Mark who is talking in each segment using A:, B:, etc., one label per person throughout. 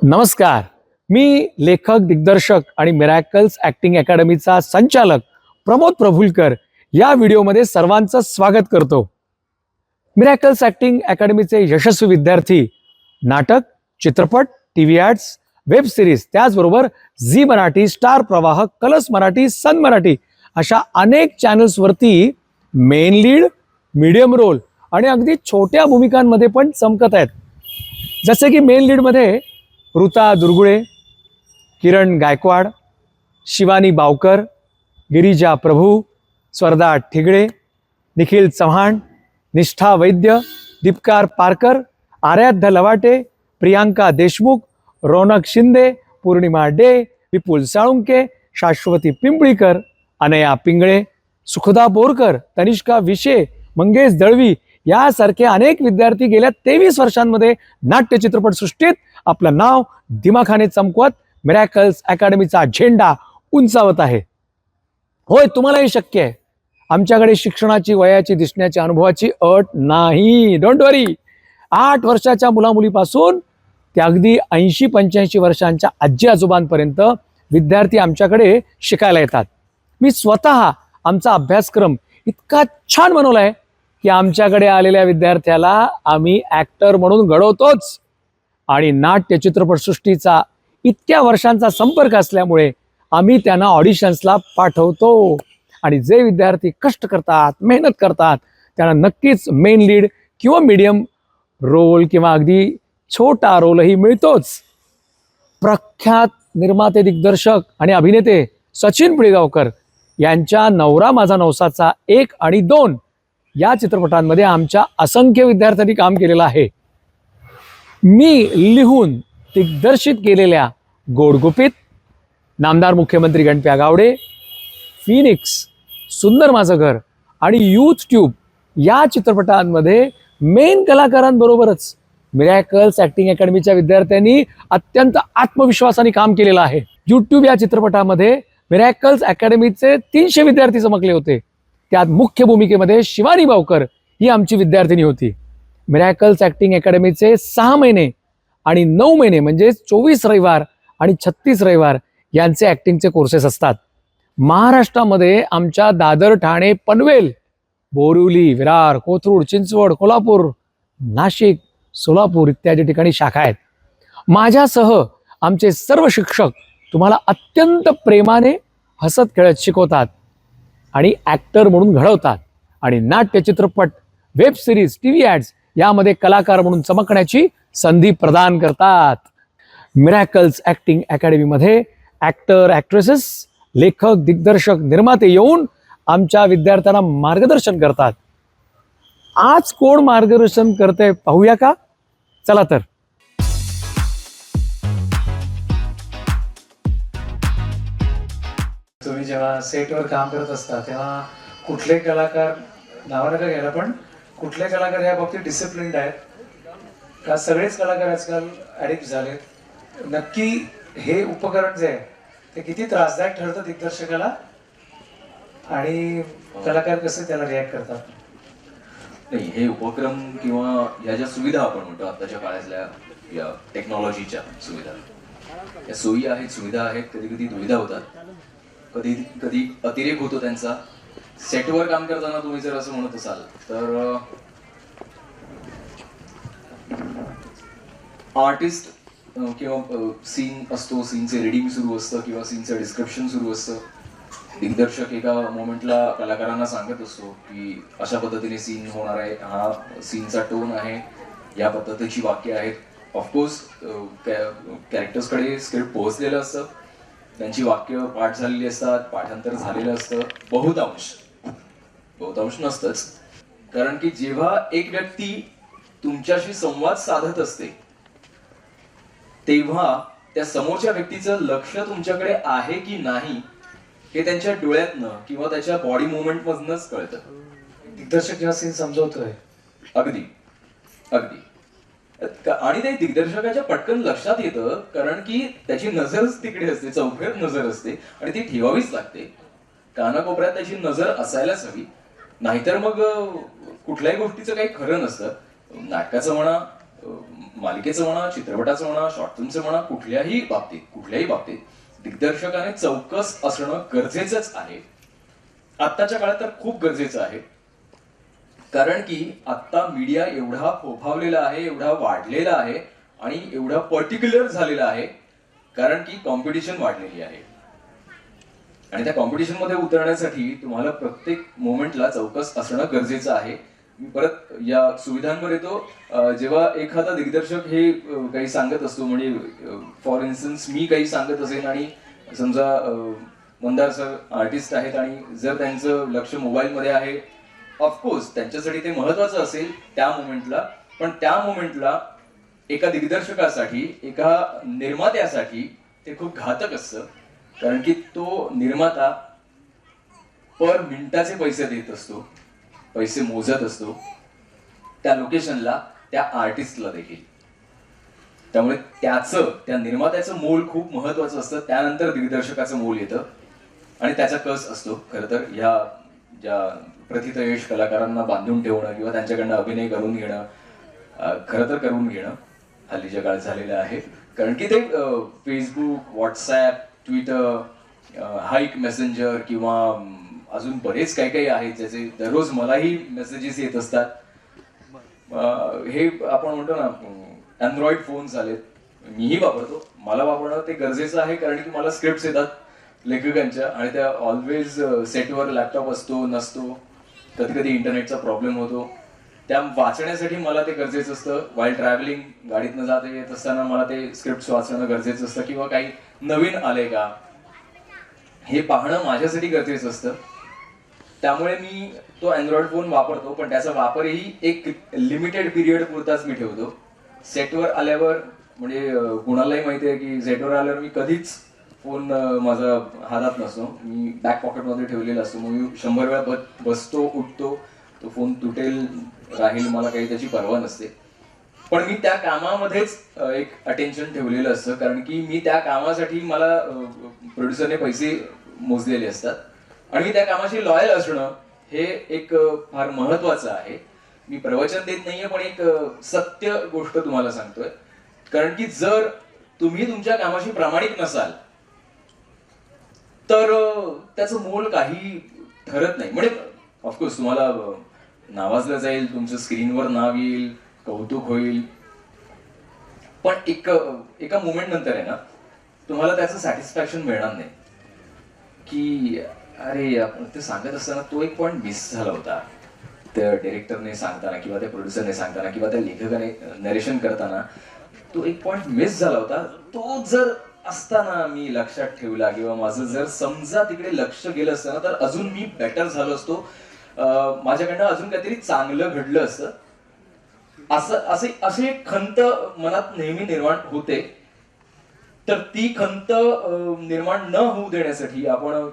A: नमस्कार. मी लेखक, दिग्दर्शक आणि मिरॅकल्स ॲक्टिंग अकॅडमीचा संचालक प्रमोद प्रभुलकर या व्हिडिओमध्ये सर्वांचं स्वागत करतो. मिरॅकल्स ॲक्टिंग अकॅडमीचे यशस्वी विद्यार्थी नाटक, चित्रपट, टीव्ही ॲड्स, वेब सिरीज, त्याचबरोबर झी मराठी, स्टार प्रवाह, कलर्स मराठी, सन मराठी अशा अनेक चॅनल्सवरती मेन लीड, मीडियम रोल आणि अगदी छोट्या भूमिकांमध्ये पण चमकत आहेत. जसे की मेन लीडमध्ये ऋता दुर्गुळे, किरण गायकवाड, शिवानी बावकर, गिरिजा प्रभू, स्वर्धा ठिगळे, निखिल चव्हाण, निष्ठा वैद्य, दीपकार पारकर, आराध्य लवाटे, प्रियांका देशमुख, रौनक शिंदे, पूर्णिमा डे, विपुल साळुंके, शाश्वती पिंपळीकर, अनया पिंगळे, सुखदा बोरकर, तनिष्का विशे, मंगेश दळवी यासारखे अनेक विद्यार्थी गेल्या 23 वर्षांमध्ये नाट्य चित्रपटसृष्टीत आपलं नाव दिमाखाने चमकवत मिरॅकल्स अकॅडमीचा झेंडा उंचावत आहे. होय, तुम्हालाही शक्य आहे. आमच्याकडे शिक्षणाची, वयाची, दिसण्याची, अनुभवाची अट नाही. डोंट वरी. 8 वर्षाच्या मुलामुलीपासून ते अगदी 80-85 वर्षांच्या आजी आजोबांपर्यंत विद्यार्थी आमच्याकडे शिकायला येतात. मी स्वतः आमचा अभ्यासक्रम इतका छान बनवलाय की आमच्याकडे आलेल्या विद्यार्थ्याला आम्ही ॲक्टर म्हणून घडवतोच. आणि नाट्य चित्रपटसृष्टीचा इतक्या वर्षांचा संपर्क असल्यामुळे आम्ही त्यांना ऑडिशन्सला पाठवतो. आणि जे विद्यार्थी कष्ट करतात, मेहनत करतात, त्यांना नक्कीच मेन लीड किंवा मीडियम रोल किंवा अगदी छोटा रोलही मिळतोच. प्रख्यात निर्माते, दिग्दर्शक आणि अभिनेते सचिन पिळगावकर यांच्या नवरा माझा नवसाचा 1 आणि 2 या चित्रपटांमध्ये आमच्या असंख्य विद्यार्थ्यांनी काम केलेलं आहे. मी लिहून दिग्दर्शित केलेल्या गोडगुपित, नामदार मुख्यमंत्री गणप्या गावडे, फिनिक्स, सुंदर माझं घर आणि यूथ ट्यूब या चित्रपटांमध्ये मेन कलाकारांबरोबरच मिरॅकल्स ॲक्टिंग अकॅडमीच्या विद्यार्थ्यांनी अत्यंत आत्मविश्वासाने काम केलेलं आहे. यूट्यूब या चित्रपटामध्ये मिरॅकल्स अकॅडमीचे 300 विद्यार्थी चमकले होते. त्यात मुख्य भूमिकेमध्ये शिवानी बावकर ही आमची विद्यार्थिनी होती. मिरॅकल्स ॲक्टिंग अकॅडमीचे 6 महिने आणि 9 महिने म्हणजे 24 रविवार आणि 36 रविवार यांचे ॲक्टिंगचे कोर्सेस असतात. महाराष्ट्रामध्ये आमच्या दादर, ठाणे, पनवेल, बोरिवली, विरार, कोथरूड, चिंचवड, कोल्हापूर, नाशिक, सोलापूर इत्यादी ठिकाणी शाखा आहेत. माझ्यासह आमचे सर्व शिक्षक तुम्हाला अत्यंत प्रेमाने हसत खेळत शिकवतात आणि ॲक्टर म्हणून घडवतात आणि नाट्य, चित्रपट, वेब सिरीज, टीव्ही ॲड्स यामध्ये कलाकार म्हणून चमकण्याची संधी प्रदान करतात. मिरॅकल्स ॲक्टिंग अकॅडमीमध्ये ॲक्टर, ॲक्ट्रेसेस, लेखक, दिग्दर्शक, निर्माते येऊन आमच्या विद्यार्थ्यांना मार्गदर्शन करतात. आज कोण मार्गदर्शन करते पाहूया का? चला तर.
B: तुम्ही जेव्हा सेटवर काम करत असता तेव्हा कुठले कलाकार, नावा नका घ्यायला, पण कुठले कलाकार या बाबतीत डिसिप्लिन्ड आहेत का? सगळेच कलाकार आजकाल ॲडिक्ट झालेत. नक्की हे उपकरण जे आहे ते किती त्रासदायक ठरतं दिग्दर्शकाला आणि कलाकार कसे त्याला रिॲक्ट करतात?
C: नाही, हे उपक्रम किंवा या ज्या सुविधा आपण म्हणतो आताच्या काळातल्या या टेक्नॉलॉजीच्या सुविधा, या सोयी आहेत, सुविधा आहेत, कधी कधी दुविधा होतात, कधी कधी अतिरेक होतो त्यांचा. सेटवर काम करताना तुम्ही जर असं म्हणत असाल तर आर्टिस्ट किंवा सीन असतो, सीनचे रिडिंग सुरू असतं किंवा सीनचं डिस्क्रिप्शन सुरू असतं. दिग्दर्शक एका मोमेंटला कलाकारांना सांगत असतो की अशा पद्धतीने सीन होणार आहे, हा सीनचा टोन आहे, या पद्धतीची वाक्य आहेत. ऑफकोर्स कॅरेक्टर्सकडे स्क्रिप्ट पोहोचलेलं असतं, त्यांची वाक्य पाठ झालेली असतात, पाठांतर झालेलं असतं. बहुतांश नसतंच, कारण की जेव्हा एक व्यक्ती तुमच्याशी संवाद साधत असते तेव्हा त्या समोरच्या व्यक्तीचं लक्ष तुमच्याकडे आहे की नाही हे त्यांच्या डोळ्यातनं किंवा त्याच्या बॉडी मुवमेंट मधनच कळतं.
B: दिग्दर्शक जेव्हा सीन समजवतोय
C: अगदी अगदी आणि ते दिग्दर्शकाच्या पटकन लक्षात येतं, कारण की त्याची नजरच तिकडे असते, चौफेर नजर असते आणि ती ठेवावीच लागते. कानाकोपऱ्यात त्याची नजर असायलाच हवी, नाहीतर मग कुठल्याही गोष्टीचं काही खरं नसतं. नाटकाचं म्हणा, मालिकेचं म्हणा, चित्रपटाचं म्हणा, शॉर्ट फिल्मचं म्हणा, कुठल्याही बाबतीत दिग्दर्शकाने चौकस असणं गरजेचंच आहे. आत्ताच्या काळात तर खूप गरजेचं आहे. कारण की आत्ता मीडिया एवढा फोफावलेला आहे, एवढा वाढलेला आहे आणि एवढा पर्टिक्युलर झालेला आहे, कारण की कॉम्पिटिशन वाढलेली आहे. आणि त्या कॉम्पिटिशन मध्ये उतरण्यासाठी तुम्हाला प्रत्येक मोमेंटला चौकस असणं गरजेचं आहे. मी परत या सुविधांवर येतो. जेव्हा एखादा दिग्दर्शक हे काही सांगत असतो, म्हणजे फॉर इन्स्टन्स मी काही सांगत असेल आणि समजा मंदार सर आर्टिस्ट आहेत आणि जर त्यांचं लक्ष मोबाईलमध्ये आहे, ऑफकोर्स त्यांच्यासाठी ते महत्वाचं असेल त्या मोमेंटला, पण त्या मोमेंटला एका दिग्दर्शकासाठी, एका निर्मात्यासाठी ते खूप घातक असतं. कारण की तो निर्माता पर मिनिटाचे पैसे देत असतो, पैसे मोजत असतो त्या लोकेशनला, त्या आर्टिस्टला देखील. त्यामुळे त्या निर्मात्याचं मोल खूप महत्वाचं असतं, त्यानंतर दिग्दर्शकाचं मोल येतं आणि त्याचा कस असतो. खरं तर ह्या ज्या प्रथितयश कलाकारांना बांधून ठेवणं किंवा त्यांच्याकडनं अभिनय करून घेणं, खरं तर करून घेणं हल्लीच्या काळात झालेलं आहे. कारण की ते Facebook, WhatsApp, Twitter, hike messenger किंवा अजून बरेच काही काही आहेत ज्याचे दररोज मलाही मेसेजेस येत असतात. हे आपण म्हणतो ना, अँड्रॉइड फोन्स आलेत, मीही वापरतो. मला वापरणं ते गरजेचं आहे, कारण की मला स्क्रिप्ट्स येतात लेखकांच्या आणि त्या ऑलवेज सेटवर लॅपटॉप असतो नसतो, कधी कधी इंटरनेटचा प्रॉब्लेम होतो. त्या वाचण्यासाठी मला ते गरजेचं असतं. वाईल ट्रॅव्हलिंग, गाडीतनं जात येत असताना मला ते स्क्रिप्ट वाचणं गरजेचं असतं, किंवा काही नवीन आलंय का हे पाहणं माझ्यासाठी गरजेचं असतं. त्यामुळे मी तो अँड्रॉइड फोन वापरतो, पण त्याचा वापरही एक लिमिटेड पिरियड पुरताच मी ठेवतो. सेटवर आल्यावर, म्हणजे कुणालाही माहिती आहे की सेटवर आल्यावर मी कधीच फोन माझा हातात नसतो, मी बॅक पॉकेटमध्ये ठेवलेला असतो. मग मी 100 वेळा बसतो, उठतो, तो फोन तुटेल राहील, मला काही त्याची पर्वा नसते. पण मी त्या कामामध्येच एक अटेन्शन ठेवलेलं असतं, कारण की मी त्या कामासाठी मला प्रोड्युसरने पैसे मोजलेले असतात आणि मी त्या कामाशी लॉयल असणं हे एक फार महत्वाचं आहे. मी प्रवचन देत नाहीये, पण एक सत्य गोष्ट तुम्हाला सांगतोय. कारण की जर तुम्ही तुमच्या कामाशी प्रामाणिक नसाल तर त्याचं मोल काही ठरत नाही. म्हणजे ऑफकोर्स तुम्हाला नावाजलं जाईल, तुमचं स्क्रीनवर नाव येईल, कौतुक होईल, पण एका मोमेंट नंतर आहे ना, तुम्हाला त्याचं सॅटिस्फॅक्शन मिळणार नाही की अरे आपण ते सांगत असताना तो एक पॉइंट मिस झाला होता, त्या डिरेक्टरने सांगताना किंवा त्या प्रोड्युसरने सांगताना किंवा त्या लेखकाने नरेशन करताना तो एक पॉइंट मिस झाला होता. तो जर असताना मी लक्षात ठेवला किंवा माझं जर समजा तिकडे लक्ष गेलं असतं ना, तर अजून मी बेटर झालो असतो, माझ्याकडनं अजून काहीतरी चांगलं घडलं असतं. असे एक खंत मनात नेहमी निर्माण होते. तर ती खंत निर्माण न होऊ देण्यासाठी आपण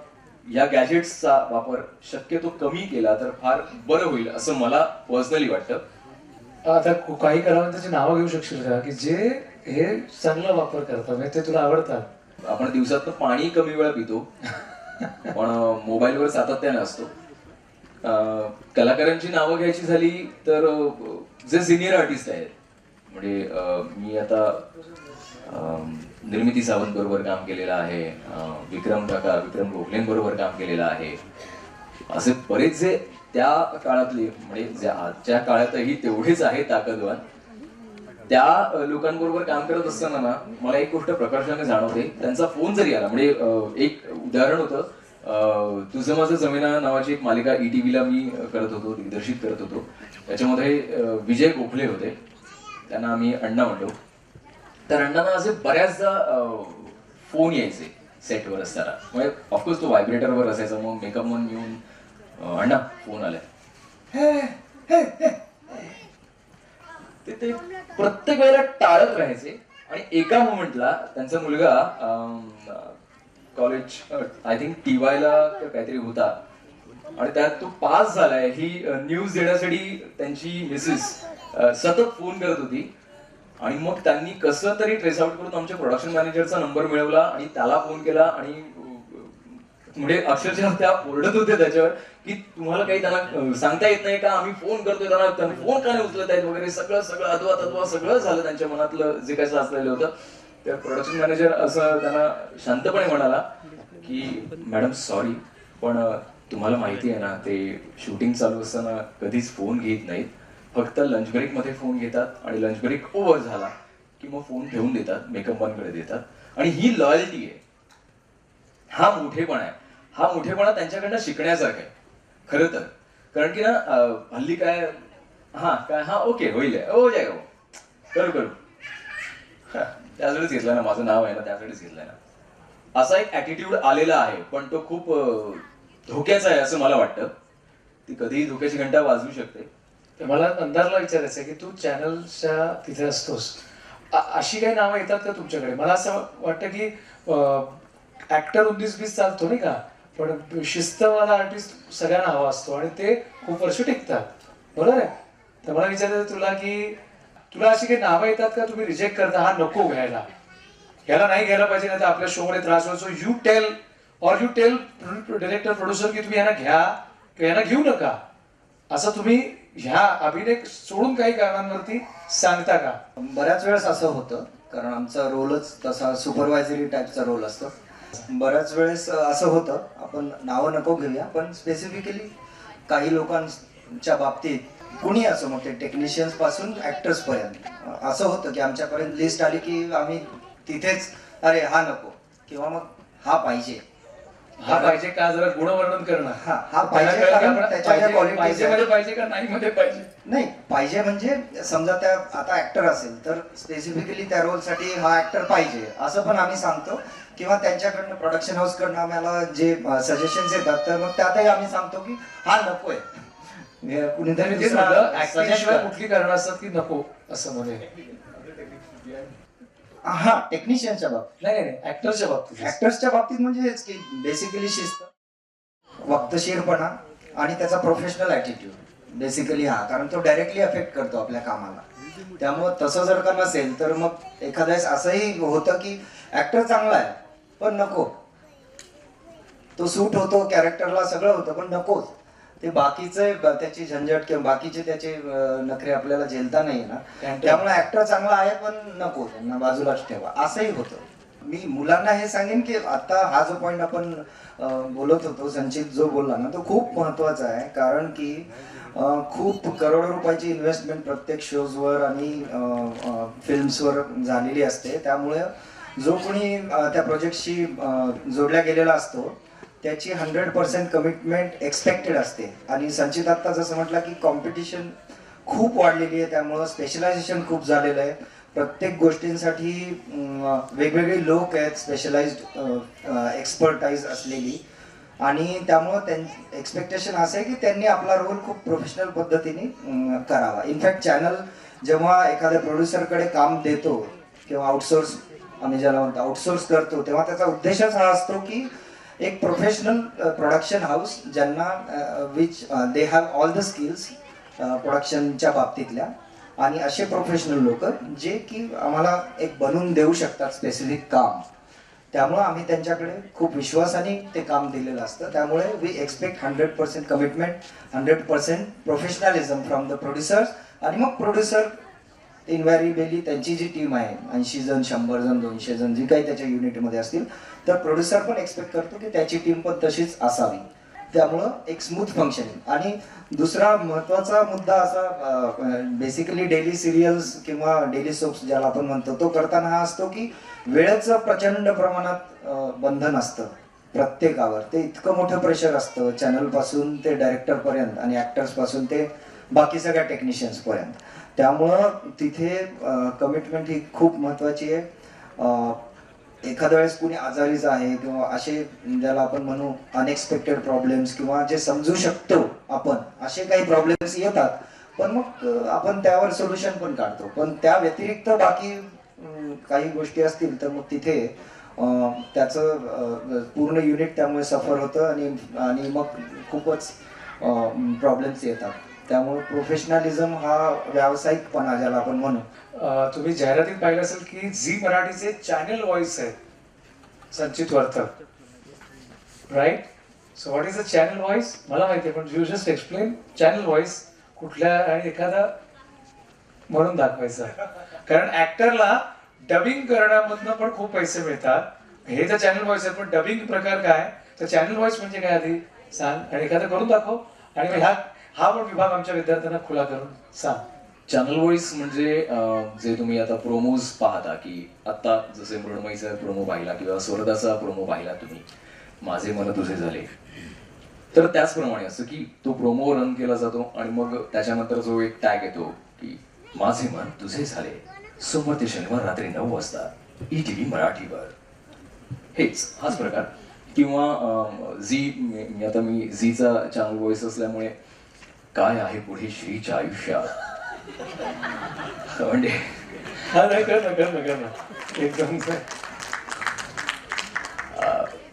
C: या गॅजेट्सचा वापर शक्यतो कमी केला तर फार बरं होईल, असं मला पर्सनली वाटतं.
B: आता काही कलावंतांची नावं घेऊ शकशील का की जे हे चांगला वापर करतात, म्हणजे ते तुला आवडतात?
C: आपण दिवसात पाणी कमी वेळा पितो, पण मोबाईलवर सातत्याने असतो. कलाकारांची नावं घ्यायची झाली तर जे सिनियर आर्टिस्ट आहेत, म्हणजे मी आता निर्मिती सावंत बरोबर काम केलेलं आहे, विक्रम गोखलेंबरोबर काम केलेलं आहे. असे बरेच जे त्या काळातले, म्हणजे जे आजच्या काळातही तेवढेच आहे ताकदवान, त्या लोकांबरोबर काम करत असताना ना मला एक गोष्ट प्रकर्षाने जाणवते. त्यांचा फोन जरी आला, म्हणजे एक उदाहरण होतं, तुझं माझं जमिना नावाची एक मालिका ETVला मी करत होतो, दिग्दर्शित करत होतो. त्याच्यामध्ये विजय गोखले होते, त्यांना आम्ही अण्णा म्हणतो. तर अण्णांना असे बऱ्याचदा फोन यायचे सेटवर असताना, म्हणजे ऑफकोर्स तो व्हायब्रेटरवर असायचा. मग मेकअप म्हणून येऊन अण्णा फोन आलाय, ते प्रत्येक वेळेला टाळत राहायचे. आणि एका मोमेंटला त्यांचा मुलगा कॉलेज आय थिंक TYला काहीतरी होता आणि त्यात तो पास झालाय ही न्यूज देण्यासाठी त्यांची मिसेस सतत फोन करत होती. आणि मग त्यांनी कसं तरी ट्रेस आउट करून आमच्या प्रोडक्शन मॅनेजरचा नंबर मिळवला आणि त्याला फोन केला आणि म्हणजे अक्षरशः त्या ओरडत होते त्याच्यावर की तुम्हाला काही त्यांना सांगता येत नाही का, आम्ही फोन करतोय त्यांना फोन का नाही उचलत आहेत वगैरे, सगळं सगळं अथवा तत्वा सगळं झालं त्यांच्या मनातलं जे काही असलेलं होतं. तर प्रोडक्शन मॅनेजर असं त्यांना शांतपणे म्हणाला की मॅडम सॉरी, पण तुम्हाला माहिती आहे ना, ते शूटिंग चालू असताना कधीच फोन घेत नाहीत, फक्त लंच ब्रेक मध्ये फोन घेतात आणि लंच ब्रेक ओव्हर झाला की मग फोन ठेवून देतात, मेकअपमॅनकडे देतात. आणि ही लॉयल्टी आहे, हा मोठेपणा आहे. हा मोठेपणा त्यांच्याकडनं शिकण्यासारखं आहे खरं तर. कारण की ना हल्ली काय, हा ओके होईल, हो जाय हो, करू करू, त्यासाठीच घेतलाय ना, माझं नाव आहे ना त्यासाठीच घेतलंय ना, असा एक ऍटिट्यूड आलेला आहे. पण तो खूप धोक्याचा आहे असं मला वाटतं. ती कधीही धोक्याची घंटा वाजवू शकते.
B: तर मला अंधारला विचारायचं आहे की तू चॅनलच्या तिथे असतोस, अशी काही नावं येतात का तुमच्याकडे? मला असं वाटतं की ऍक्टर 19-20 चालतो नाही का, पण शिस्तवाला आर्टिस्ट सगळ्यांना हवा असतो आणि ते खूप वर्ष टिकतात, बरोबर आहे? तर मला विचारायचं तुला की तुला अशी काही नावं येतात का तुम्ही रिजेक्ट करता, हा नको घ्यायला, ह्याला नाही घ्यायला पाहिजे, नाही तर आपल्या शो मध्ये त्रास होतो, यू टेल डिरेक्टर प्रोड्युसर की तुम्ही यांना घ्या किंवा यांना घेऊ नका, असं तुम्ही ह्या अभिनय सोडून काही कारणांवरती सांगता का?
D: बऱ्याच वेळेस असं होतं, कारण आमचा रोलच तसा सुपरवायझरी टाईपचा रोल असतो. बऱ्याच वेळेस असं होतं, आपण नावं नको घेऊया, पण स्पेसिफिकली काही लोकांच्या बाबतीत कुणी असं मग ते टेक्निशियन्स पासून ऍक्टर्स पर्यंत असं होतं की आमच्यापर्यंत लिस्ट आली की आम्ही तिथेच अरे हा नको किंवा मग हा पाहिजे.
B: हा पाहिजे का, जरा गुणवर्णन करणं.
D: हा पाहिजे कारण त्याच्या ज्या क्वालिटीज
B: पाहिजे मध्ये पाहिजे का नाही मध्ये पाहिजे?
D: नाही, पाहिजे म्हणजे समजा त्या आता ऍक्टर असेल तर स्पेसिफिकली त्या रोलसाठी हा ऍक्टर पाहिजे असं पण आम्ही सांगतो, किंवा त्यांच्याकडनं प्रोडक्शन हाऊस कडनं आम्हाला जे सजेशन्स येतात तर मग त्यातही आम्ही सांगतो की हा नकोय. कुणीतरी
B: तेच म्हटलं, acting शिवाय कुठली कारणं असतात की नको असं मध्ये?
D: हा टेक्निशियनच्या बाबतीत,
B: नाही नाही ऍक्टरच्या बाबतीत.
D: ऍक्टर्सच्या बाबतीत म्हणजे हेच की बेसिकली शिस्त, वक्तशीरपणा आणि त्याचा प्रोफेशनल ऍटिट्यूड बेसिकली हा, कारण तो डायरेक्टली अफेक्ट करतो आपल्या कामाला. त्यामुळं तसं जर का नसेल तर मग एखाद्या वेळेस असंही होतं की ऍक्टर चांगला आहे पण नको, तो सूट होतो कॅरेक्टरला, सगळं होतं पण नकोच, ते बाकीचे त्याची झंझट किंवा बाकीचे त्याचे नखरे आपल्याला झेलता नाही येणार. त्यामुळे ऍक्टर चांगला आहे पण नको, त्यांना बाजूलाच ठेवा, असंही होतं. मी मुलांना हे सांगेन की आता हा जो पॉइंट आपण बोलत होतो, संचित जो बोलला ना, तो खूप महत्वाचा आहे. कारण की खूप करोडो रुपयाची इन्व्हेस्टमेंट प्रत्येक शोजवर आणि फिल्म्सवर झालेली असते. त्यामुळे जो कोणी त्या प्रोजेक्टशी जोडल्या गेलेला असतो त्याची 100% कमिटमेंट एक्सपेक्टेड असते. आणि संचित आत्ता जसं म्हटलं की कॉम्पिटिशन खूप वाढलेली आहे, त्यामुळं स्पेशलायझेशन खूप झालेलं आहे. प्रत्येक गोष्टींसाठी वेगवेगळे लोक आहेत, स्पेशलाइज्ड एक्सपर्टाईज असलेली, आणि त्यामुळं त्यांचं एक्सपेक्टेशन असं आहे की त्यांनी आपला रोल खूप प्रोफेशनल पद्धतीने करावा. इनफॅक्ट चॅनल जेव्हा एखाद्या प्रोड्युसरकडे काम देतो किंवा आउटसोर्स, आम्ही ज्याला म्हणतो आउटसोर्स करतो, तेव्हा त्याचा उद्देशच हा असतो की एक प्रोफेशनल प्रोडक्शन हाऊस ज्यांना which they have all the skills प्रोडक्शनच्या बाबतीतल्या, आणि असे प्रोफेशनल लोक जे की आम्हाला एक बनवून देऊ शकतात स्पेसिफिक काम. त्यामुळे आम्ही त्यांच्याकडे खूप विश्वासाने ते काम दिलेलं असतं. त्यामुळे we expect 100% commitment, 100% professionalism from the producers. आणि मग प्रोड्युसर इनव्हॅरिबली त्यांची जी टीम आहे 80 जण, 100 जण, 200 जण जी काही त्याच्या युनिटमध्ये असतील, तर प्रोड्युसर पण एक्सपेक्ट करतो की त्याची टीम पण तशीच असावी. त्यामुळं एक स्मूथ फंक्शनिंग. आणि दुसरा महत्त्वाचा मुद्दा असा, बेसिकली डेली सिरियल्स किंवा डेली सोप्स ज्याला आपण म्हणतो, तो करताना हा असतो की वेळेचं प्रचंड प्रमाणात बंधन असतं प्रत्येकावर. ते इतकं मोठं प्रेशर असतं चॅनलपासून ते डायरेक्टरपर्यंत आणि ॲक्टर्सपासून ते बाकी सगळ्या टेक्निशियन्सपर्यंत. त्यामुळं तिथे कमिटमेंट ही खूप महत्त्वाची आहे. एखाद्या वेळेस कुणी आजारीच आहे किंवा असे ज्याला आपण म्हणू अनएक्सपेक्टेड प्रॉब्लेम्स, किंवा जे समजू शकतो आपण असे काही प्रॉब्लेम्स येतात, पण मग आपण त्यावर सोल्युशन पण काढतो. पण त्या व्यतिरिक्त बाकी काही गोष्टी असतील तर मग तिथे त्याचं पूर्ण युनिट त्यामुळे सफर होतं आणि मग खूपच प्रॉब्लेम्स येतात. त्यामुळे प्रोफेशनलिझम हा व्यावसायिकपणा ज्याला आपण म्हणू.
B: तुम्ही जाहिरातीत पाहिलं असेल की झी मराठीचे चॅनल व्हॉइस आहेत संचित वरतर, right? So what is a channel voice? मला माहिती आहे, पण you just explain channel voice कुठल्या आणि एखादा म्हणून दाखवायचा. कारण ऍक्टरला डबिंग करण्यामधनं पण खूप पैसे मिळतात. हे तर चॅनल व्हॉइस आहे, पण डबिंग प्रकार काय? तर चॅनल व्हॉइस म्हणजे काय आधी सांग आणि एखादं करून दाखव. आणि हा पण विभाग आमच्या विद्यार्थ्यांना खुला करून सांग.
C: चॅनल व्हॉइस म्हणजे जे तुम्ही आता प्रोमोज पाहता, की आता जसे मृण्मयीचा प्रोमो पाहिला किंवा स्वर्गाचा प्रोमो पाहिला तुम्ही, माझे मन तुझे झाले, तर त्याचप्रमाणे असं की तो प्रोमो रन केला जातो आणि मग त्याच्यानंतर जो एक टॅग येतो की माझे मन तुझे झाले, सोमवार ते शनिवार रात्री 9 वाजता ETV मराठीवर. हाच प्रकार. किंवा मी झीचा चॅनल व्हॉइस असल्यामुळे काय आहे पुढे श्रीच्या आयुष्यात म्हणजे
B: हा नाही कर ना एकदम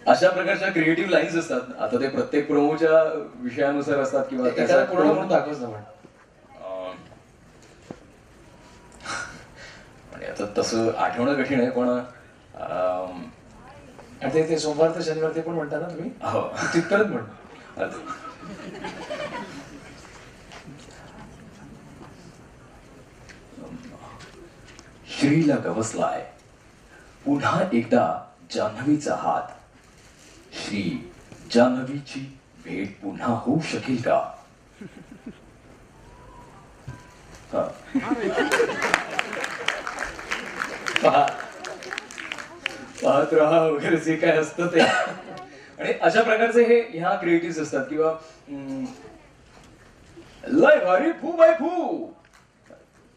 C: अशा प्रकारच्या क्रिएटिव्ह लाईन्स असतात. आता ते प्रत्येक प्रोमोच्या विषयानुसार असतात किंवा
B: एखादा पूर्ण म्हणून दाखवच ना.
C: म्हणजे आता तसं आठवणं कठीण आहे, पण
B: ते सोमवार ते शनिवार ते पण म्हणता ना तुम्ही?
C: हो,
B: तिथपर्यंत म्हण.
C: श्रीला गवसलाय पुन्हा एकदा जान्हवीचा हात. श्री जान्हवीची भेट पुन्हा होऊ शकेल का?
B: पाहत राहा वगैरे जे काय असतं ते.
C: आणि अशा प्रकारचे ह्या क्रिएटिव्ह असतात. किंवा लय भारी फू बाय फू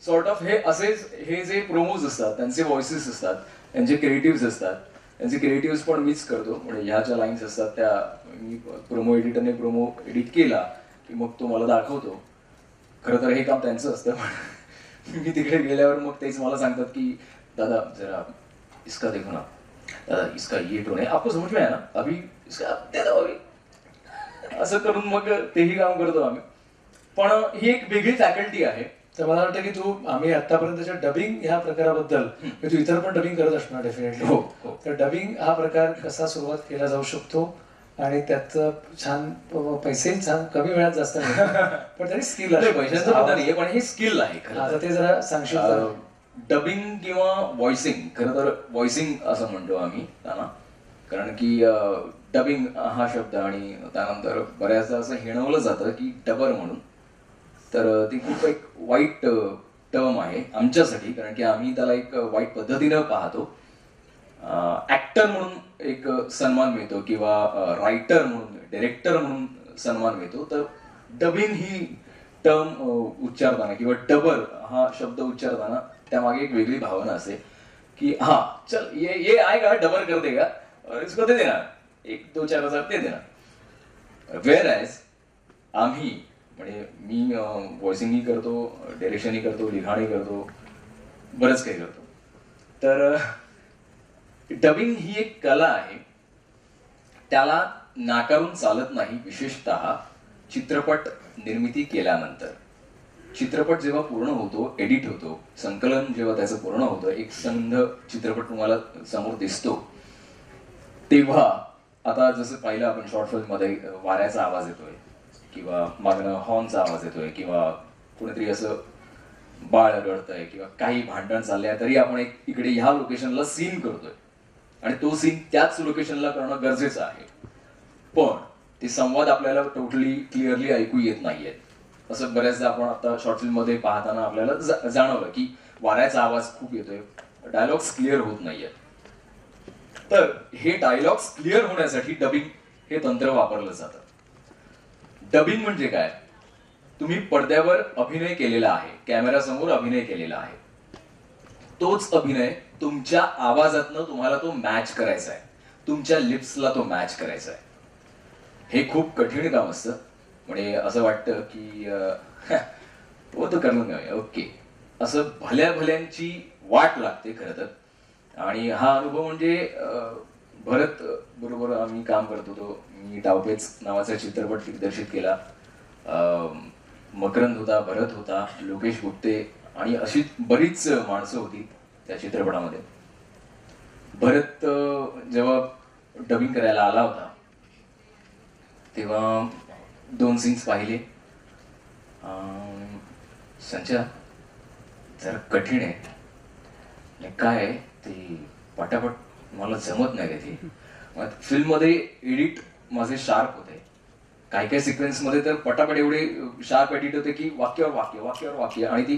C: सॉर्ट ऑफ हे जे प्रोमोज असतात त्यांचे व्हॉइसेस असतात, त्यांचे क्रिएटिव्ह असतात. त्यांचे क्रिएटिव्ह पण मीच करतो. म्हणजे ह्या ज्या लाईन्स असतात त्या मी प्रोमो एडिटरने प्रोमो एडिट केला की मग तो मला दाखवतो. खरं तर हे काम त्यांचं असतं, पण मी तिकडे गेल्यावर मग तेच मला सांगतात की दादा जरा इसका देखो ना, दादा इसका ये टोन है, आपको समझ में आया ना, अभी इसका दे दो अभी. असं करून मग तेही काम करतो आम्ही. पण ही एक वेगळी फॅकल्टी आहे.
B: तर मला वाटतं की आम्ही आतापर्यंतच्या डबिंग ह्या प्रकाराबद्दल तू इतर पण डबिंग करत असणार डेफिनेटली.
C: हो.
B: तर डबिंग हा प्रकार कसा सुरुवात केला जाऊ शकतो आणि त्याचं छान पैसेही छान कमी वेळात जास्त मिळतात, पण तरी स्किल आहे.
C: पैशाचं पता नाहीये, पण हे स्किल आहे खरं.
B: आता ते जरा सांगशील?
C: डबिंग किंवा व्हॉइसिंग, खरं तर व्हॉइसिंग असं म्हणतो आम्ही त्यांना. कारण की डबिंग हा शब्द आणि त्यानंतर बऱ्याचदा असं हिणवलं जातं की डबर म्हणून. तर ती खूप एक वाईट टर्म आहे आमच्यासाठी, कारण की आम्ही त्याला एक वाईट पद्धतीनं पाहतो. ऍक्टर म्हणून एक सन्मान मिळतो किंवा रायटर म्हणून, डायरेक्टर म्हणून सन्मान मिळतो. तर डबिंग ही टर्म उच्चारताना किंवा डबर हा शब्द उच्चारताना त्यामागे एक वेगळी भावना असते की हा चल ये आएगा डबर कर देगा और इसको दे देना 1-2-4 हजार दे देना. वेअर ॲज आम्ही म्हणजे मी व्हॉइसिंगही करतो, डायरेक्शनही करतो, लिखाणही करतो, बरंच काही करतो. तर डबिंग ही एक कला आहे, त्याला नाकारून चालत नाही. विशेषतः चित्रपट निर्मिती केल्यानंतर चित्रपट जेव्हा पूर्ण होतो, एडिट होतो, संकलन जेव्हा त्याचं पूर्ण होतं, एक संध चित्रपट तुम्हाला समोर दिसतो, तेव्हा आता जसं पाहिलं आपण शॉर्ट फिल्म मध्ये वाऱ्याचा आवाज येतोय किंवा मागणं हॉर्नचा आवाज येतोय किंवा कुणीतरी असं बाळ रडतंय किंवा काही भांडण चाललंय, तरी आपण एक इकडे ह्या लोकेशनला सीन करतोय आणि तो सीन त्याच लोकेशनला करणं गरजेचं आहे. पण ते संवाद आपल्याला टोटली क्लिअरली ऐकू येत नाहीयेत. असं बऱ्याचदा आपण आता शॉर्ट फिल्म मध्ये पाहताना आपल्याला जाणवलं की वाऱ्याचा आवाज खूप येतोय, डायलॉग्स क्लिअर होत नाहीयेत. तर हे डायलॉग्स क्लिअर होण्यासाठी डबिंग हे तंत्र वापरलं जातं. डबिंग म्हणजे काय? तुम्ही पडद्यावर अभिनय केलेला आहे, कॅमेरासमोर अभिनय केलेला आहे, तोच अभिनय तुमच्या आवाजातनं तुम्हाला तो मॅच करायचा आहे, तुमच्या लिप्सला तो मॅच करायचा आहे. हे खूप कठीण काम असतं. म्हणजे असं वाटतं की वो तो करूंगा ओके, असं भल्या भल्यांची वाट लागते खरं तर. आणि हा अनुभव म्हणजे भरत बरोबर आम्ही काम करत होतो. मी डावपेच नावाचा चित्रपट दिग्दर्शित केला. मकरंद होता, भरत होता, लोकेश गुप्ते आणि अशी बरीच माणसं होती त्या चित्रपटामध्ये. भरत जेव्हा डबिंग करायला आला होता तेव्हा 2 सीन्स पाहिले. संचा जरा कठीण आहे आणि काय आहे ते पटापट मला जमत नाही रे ते. मग फिल्ममध्ये एडिट माझे शार्प होते. काही काही सिक्वेन्समध्ये तर पटापट एवढे शार्प एडिट होते की वाक्यावर वाक्य वाक्यावर वाक्य, आणि ती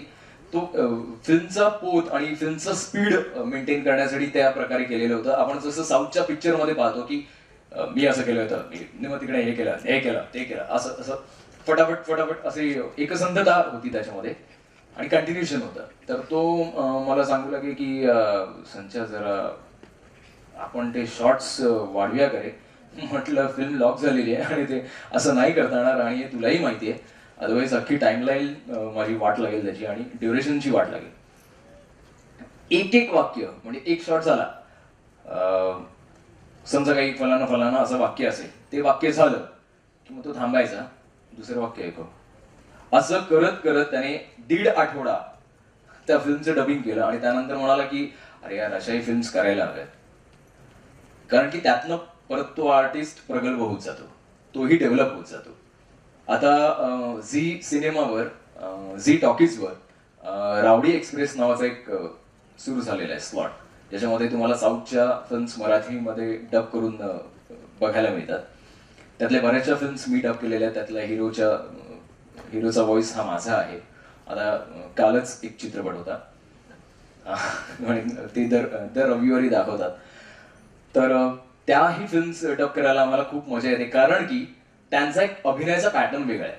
C: तो फिल्मचा पोत आणि फिल्मचा स्पीड मेंटेन करण्यासाठी त्या प्रकारे केलेलं होतं. आपण जसं साऊथच्या पिक्चरमध्ये पाहतो की मी असं केलं होतं, मी मग तिकडे हे केलं ते केलं, असं असं फटाफट फटाफट असे एकसंधता होती त्याच्यामध्ये आणि कंटिन्युएशन होतं. तर तो मला सांगू लागे की संचा जरा आपण ते शॉर्ट्स वाढव्या करे. म्हटलं फिल्म लॉक झालेली आहे आणि ते असं नाही करता येणार, आणि हे तुलाही माहिती आहे. अदरवाईज अख्खी टाइमलाईन माझी वाट लागेल त्याची आणि ड्युरेशनची वाट लागेल. एक एक वाक्य म्हणजे एक शॉट झाला, समजा काही फलाना फलाना असं वाक्य असेल, ते वाक्य झालं की मग तो थांबायचा, दुसरं वाक्य ऐकव. असं करत करत त्याने 1.5 आठवडा त्या फिल्मचं डबिंग केलं आणि त्यानंतर म्हणाला की अरे यार अशाही फिल्म्स करायला हव्यात. कारण की त्यातनं परत तो आर्टिस्ट प्रगल्भ होत जातो, तोही डेव्हलप होत जातो. आता झी सिनेमावर, झी टॉकीजवर रावडी एक्सप्रेस नावाचा एक सुरू झालेला आहे स्लॉट, ज्याच्यामध्ये तुम्हाला साऊथच्या फिल्म्स मराठीमध्ये डब करून बघायला मिळतात. त्यातल्या बऱ्याचशा फिल्म्स मी डब केलेल्या आहेत. त्यातल्या हिरोचा व्हॉइस हा माझा आहे. आता कालच एक चित्रपट होता ते दर रविवारी दाखवतात. तर त्याही फिल्म्स डब करायला आम्हाला खूप मजा येते, कारण की त्यांचा एक अभिनयाचा पॅटर्न वेगळा आहे.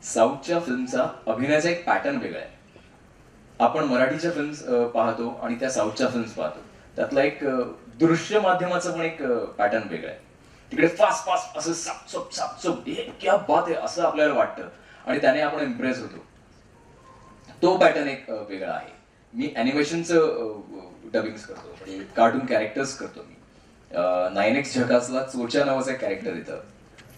C: साऊथच्या फिल्मचा अभिनयाचा एक पॅटर्न वेगळा आहे. आपण मराठीच्या फिल्म्स पाहतो आणि त्या साऊथच्या फिल्म्स पाहतो, त्यातला एक दृश्य माध्यमाचं पण एक पॅटर्न वेगळं आहे. तिकडे फास्ट फास्ट असं सापचप सापचप हे क्या बात आहे असं आपल्याला वाटतं आणि त्याने आपण इम्प्रेस होतो. तो पॅटर्न एक वेगळा आहे. मी ॲनिमेशनचं डबिंग करतो, म्हणजे कार्टून कॅरेक्टर्स करतो मी. 9X झकासला चोचा नावाचं एक कॅरेक्टर येतं,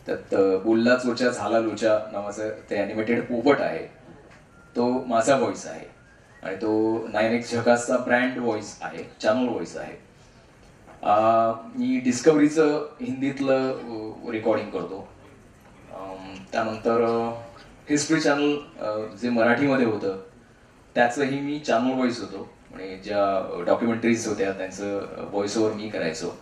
C: त्यात बोलला चोचा झाला लोचा नावाचं ते ॲनिमेटेड पोपट आहे, तो माझा व्हॉइस आहे. आणि तो 9X झकासचा ब्रँड व्हॉइस आहे, चॅनल व्हॉइस आहे. मी डिस्कवरीचं हिंदीतलं रेकॉर्डिंग करतो. त्यानंतर हिस्ट्री चॅनल जे मराठीमध्ये होतं त्याचंही मी चॅनल व्हॉइस होतो. म्हणजे ज्या डॉक्युमेंटरीज होत्या त्यांचं व्हॉइस ओव्हर मी करायचो.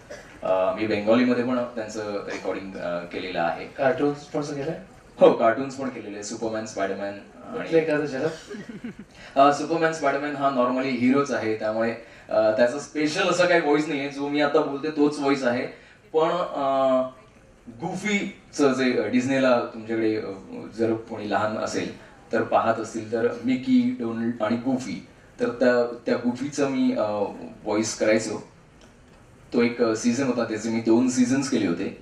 C: मी बेंगॉलीमध्ये पण त्यांचं रेकॉर्डिंग केलेलं आहे.
B: कार्टून्स पण केलंय?
C: हो, कार्टून्स पण केलेले. Superman, Spiderman. सुपरमॅन, स्पायडरमॅन हा नॉर्मली हिरोच आहे, त्यामुळे त्याचं स्पेशल असं काही व्हॉइस नाहीये. जो मी आता बोलते तोच व्हॉइस आहे. पण गुफीचं जे डिझनेला तुमच्याकडे जर कोणी लहान असेल तर पाहत असतील तर मिकी, डोनाल्ड आणि गुफी, तर त्या गुफीचं मी व्हॉइस करायचो. तो एक सीझन होता, त्याचे मी 2 सीझन्स केले होते.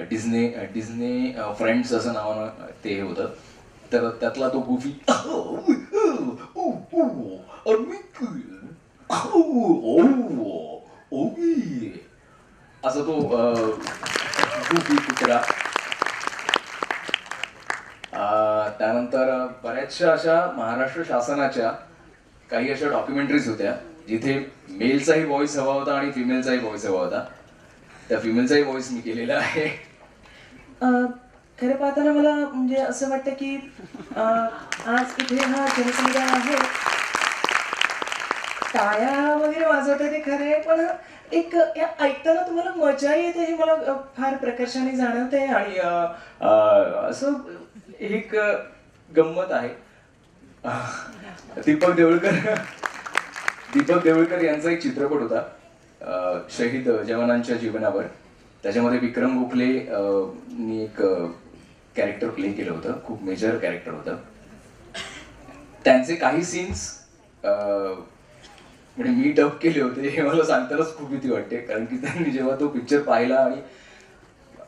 C: डिझने फ्रेंड्स असं नावानं ते होतं. तर त्यातला तो गुफी असं तो गुफी कुत्रा. त्यानंतर बऱ्याचशा अशा महाराष्ट्र शासनाच्या काही अशा डॉक्युमेंटरीज होत्या जिथे मेलचाही व्हॉइस हवा होता आणि फिमेलचाही व्हॉइस हवा होता. त्या फिमेलचाही व्हॉइस मी केलेला आहे.
E: खरं पाहताना मला म्हणजे असं वाटतं की आज इथे हा जनसमुदाय आहे, टाळ्या वगैरे वाजवतात ते खरं आहे, पण एक ऐकताना तुम्हाला मजा येते हे मला फार प्रकर्षाने जाणवते. आणि
C: असं एक गंमत आहे. दीपक देवळकर यांचा एक चित्रपट होता शहीद जवानांच्या जीवनावर. त्याच्यामध्ये विक्रम गोखले नी एक कॅरेक्टर प्ले केलं होतं, खूप मेजर कॅरेक्टर होतं. त्यांचे काही सीन्स म्हणजे मी डब केले होते. हे मला सांगतानाच खूप भीती वाटते, कारण की त्यांनी जेव्हा तो पिक्चर पाहिला आणि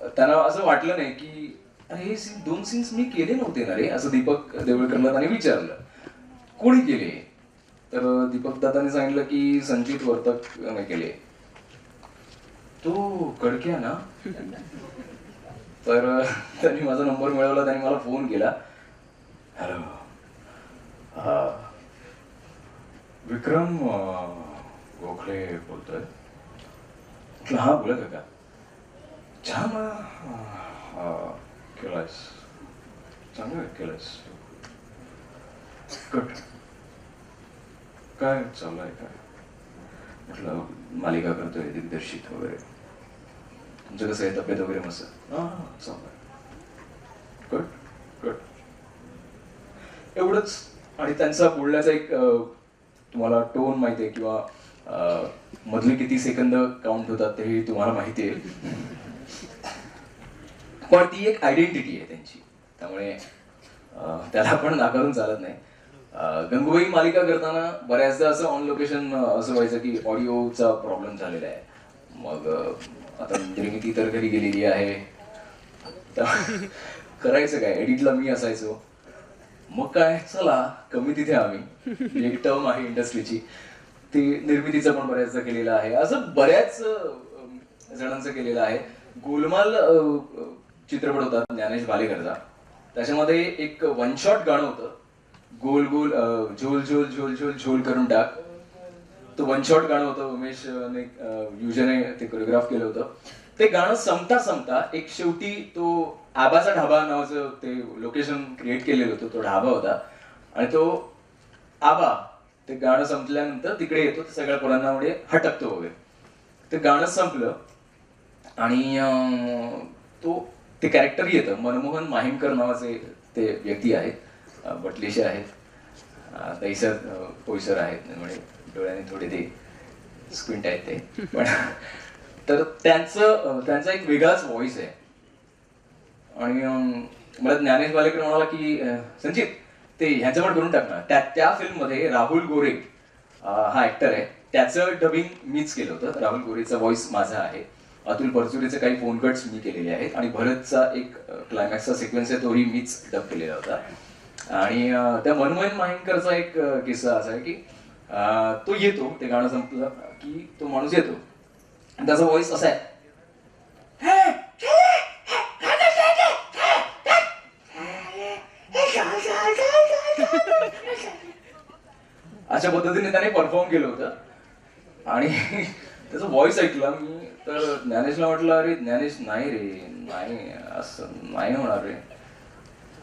C: त्यांना असं वाटलं नाही की अरे हे 2 सीन्स मी केले नव्हते ना रे, असं दीपक देवळकरला त्यांनी विचारलं कोणी केले. तर दीपक दादाने सांगितलं की संचित वर्तकने केले. तो कडक्या ना. तर त्यांनी माझा नंबर मिळवला, त्यांनी मला फोन केला. हॅलो, विक्रम गोखले बोलतोय. हा बोला काका. छान केलायस, चांगलं केलायस. कट. काय चाललंय काय? म्हटलं मालिका करतोय दिग्दर्शित वगैरे. तुमचं कसं आहे, तब्येत वगैरे मस्त? हां चाललंय. कट कट एवढंच. आणि त्यांचा बोलण्याचा एक तुम्हाला टोन माहिती आहे किंवा मधले किती सेकंद काउंट होतात तेही तुम्हाला माहिती आहे. पण ती एक आयडेंटिटी आहे त्यांची, त्यामुळे त्याला पण नाकारून चालत नाही. गंगूबाई मालिका करताना बऱ्याचदा असं ऑन लोकेशन असं व्हायचं की ऑडिओचा प्रॉब्लेम झालेला आहे. मग आता निर्मिती तर घरी गेलेली आहे, करायचं काय, एडिटला मी असायचो. मग काय, चला कमी तिथे आम्ही, एक टर्म आहे इंडस्ट्रीची, ती निर्मितीचं पण बऱ्याचदा केलेलं आहे, असं बऱ्याच जणांचं केलेलं आहे. गोलमाल चित्रपट होता ज्ञानेश भालेकरचा, त्याच्यामध्ये एक वन शॉट गाणं होतं, गोल गोल झोल झोल झोल झोल झोल करून टाक. तो वन शॉट गाणं होतं, उमेशने युजने ते कोरिओग्राफ केलं होतं. ते गाणं संपता एक शेवटी तो आबाचा ढाबा नावाचं ते लोकेशन क्रिएट केलेलं होतं, तो ढाबा होता आणि तो आबा ते गाणं संपल्यानंतर तिकडे येतो, सगळ्या पोरांनामुळे हटकतो वगैरे. ते गाणं संपलं आणि ते कॅरेक्टर येतं. मनमोहन माहीमकर नावाचे ते व्यक्ती आहेत, बटलेशे आहेत, दैसर पोईसर आहेत, म्हणजे डोळ्याने थोडे ते स्क्विंट आहेत ते पण. तर त्यांचा एक वेगळाच व्हॉइस आहे. आणि मला ज्ञानेश भालेकर म्हणाला की संचित ते ह्याचं पण करून टाक ना. त्या फिल्ममध्ये राहुल गोरे हा ऍक्टर आहे, त्याचं डबिंग मीच केलं होतं. राहुल गोरेचा व्हॉइस माझा आहे, अतुल परचुरेचे काही फोन कट्स मी केलेले आहेत आणि भरतचा एक क्लायमॅक्सचा सिक्वेन्स आहे तोही मीच डब केलेला होता. आणि त्या मनमोहन माहीमकरचा एक किस्सा असा आहे की तो येतो, ते गाणं संपलं की तो माणूस येतो, त्याचा व्हॉइस असा आहे, अशा पद्धतीने त्याने परफॉर्म केलं होतं. आणि त्याचा व्हॉइस ऐकला मी, तर ज्ञानेशला म्हटलं, अरे ज्ञानेश नाही रे, नाही असं नाही होणार रे.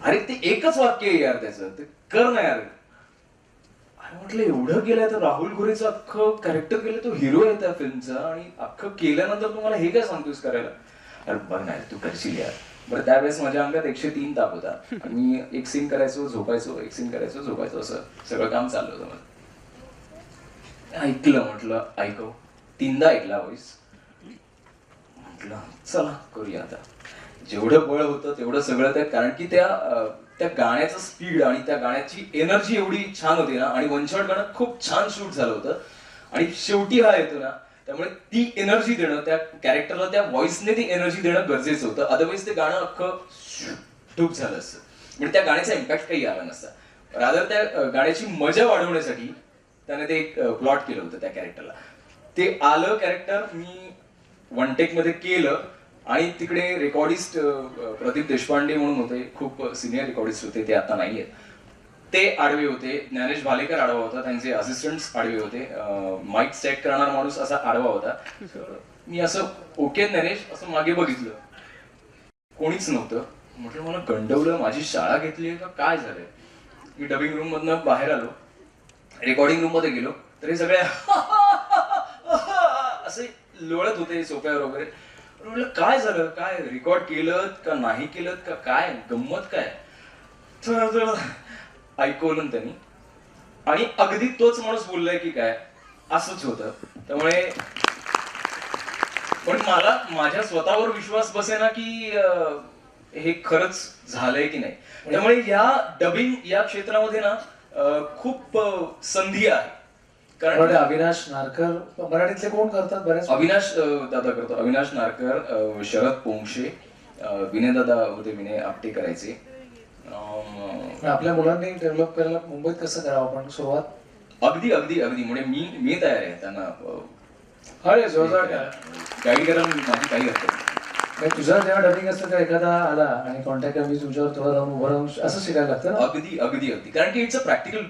C: अरे ते एकच वाक्य आहे यार त्याचं, ते कर ना यार. अरे म्हटलं एवढं केलंय तर राहुल गोरेचं अख्खं कॅरेक्टर केलं, तो हिरो आहे त्या फिल्मचा, आणि अख्खं केल्यानंतर तुम्हाला हे काय सांगतोस करायला. अरे बरं नाही तू करशील यार. बरं त्यावेळेस माझ्या अंगात 103 ताप होता. मी एक सीन करायचो झोपायचो, एक सीन करायचो झोपायचो, असं सगळं काम चाललं होतं मला. ऐकलं, म्हटलं ऐकव, 3दा ऐकला व्हॉइस. म्हटलं चला करूया आता. जेवढं बळ होतं तेवढं सगळं त्या, कारण की त्या गाण्याचं स्पीड आणि त्या गाण्याची एनर्जी एवढी छान होती ना, आणि वन शॉट गाणं खूप छान शूट झालं होतं. आणि शेवटी हा येतो ना, त्यामुळे ती एनर्जी देणं त्या कॅरेक्टरला, त्या व्हॉइसने ती एनर्जी देणं गरजेचं होतं. अदरवाईज ते गाणं अख्खं ठूप झालं असतं, म्हणजे त्या गाण्याचा इम्पॅक्ट काही आला नसता. रादर त्या गाण्याची मजा वाढवण्यासाठी त्याने ते एक प्लॉट केलं होतं त्या कॅरेक्टरला. ते आलं कॅरेक्टर मी वन टेक मध्ये केलं. आणि तिकडे रेकॉर्डिस्ट प्रदीप देशपांडे म्हणून होते, खूप सिनियर रेकॉर्डिस्ट होते, ते आता नाहीयेत. ते आडवे होते, ज्ञानेश भालेकर आडवा होता, त्यांचे असिस्टंट्स आडवे होते, माईक सेट करणारा माणूस असा आडवा होता. मी असं ओके ज्ञानेश असं मागे बघितलं, कोणीच नव्हतं. म्हटलं मला गंडवलं, माझी शाळा घेतली का काय झालंय. मी डबिंग रूम मधनं बाहेर आलो, रेकॉर्डिंग रूम मध्ये गेलो, तर हे सगळे असे लोळत होते सोफ्यावर वगैरे. म्हटलं काय झालं, काय रेकॉर्ड केलं का नाही केलं का काय, गंमत काय. तर ऐकवलं त्यांनी, आणि अगदी तोच माणूस बोललाय की काय असंच होतं. त्यामुळे पण मला माझ्या स्वतःवर विश्वास बसेना की हे खरंच झालंय की नाही. त्यामुळे या डबिंग या क्षेत्रामध्ये ना खूप संधी आहे.
B: कारण अविनाश नारकर मराठीतले कोण करतात बरेच?
C: अविनाश दादा करतो, अविनाश नारकर, शरद पोंक्षे, विनय दादा होते, विनय आपटे करायचे.
B: आपल्या मुलांनी डेव्हलप करायला मुंबईत कसं करावं आपण सुरुवात?
C: अगदी अगदी अगदी, म्हणजे मी तयार आहे त्यांना
B: अरे जोरदार
C: गाईड करायला, माझी काही हरकत नाही.
B: तुझा जेव्हा डबिंग असतं तेव्हा एखादा आला आणि कॉन्टॅक्ट कमी तुझ्यावर थोडं उभं राहून असं शिकायला लागतं ना.
C: अगदी अगदी अगदी, कारण की इट्स अ प्रॅक्टिकल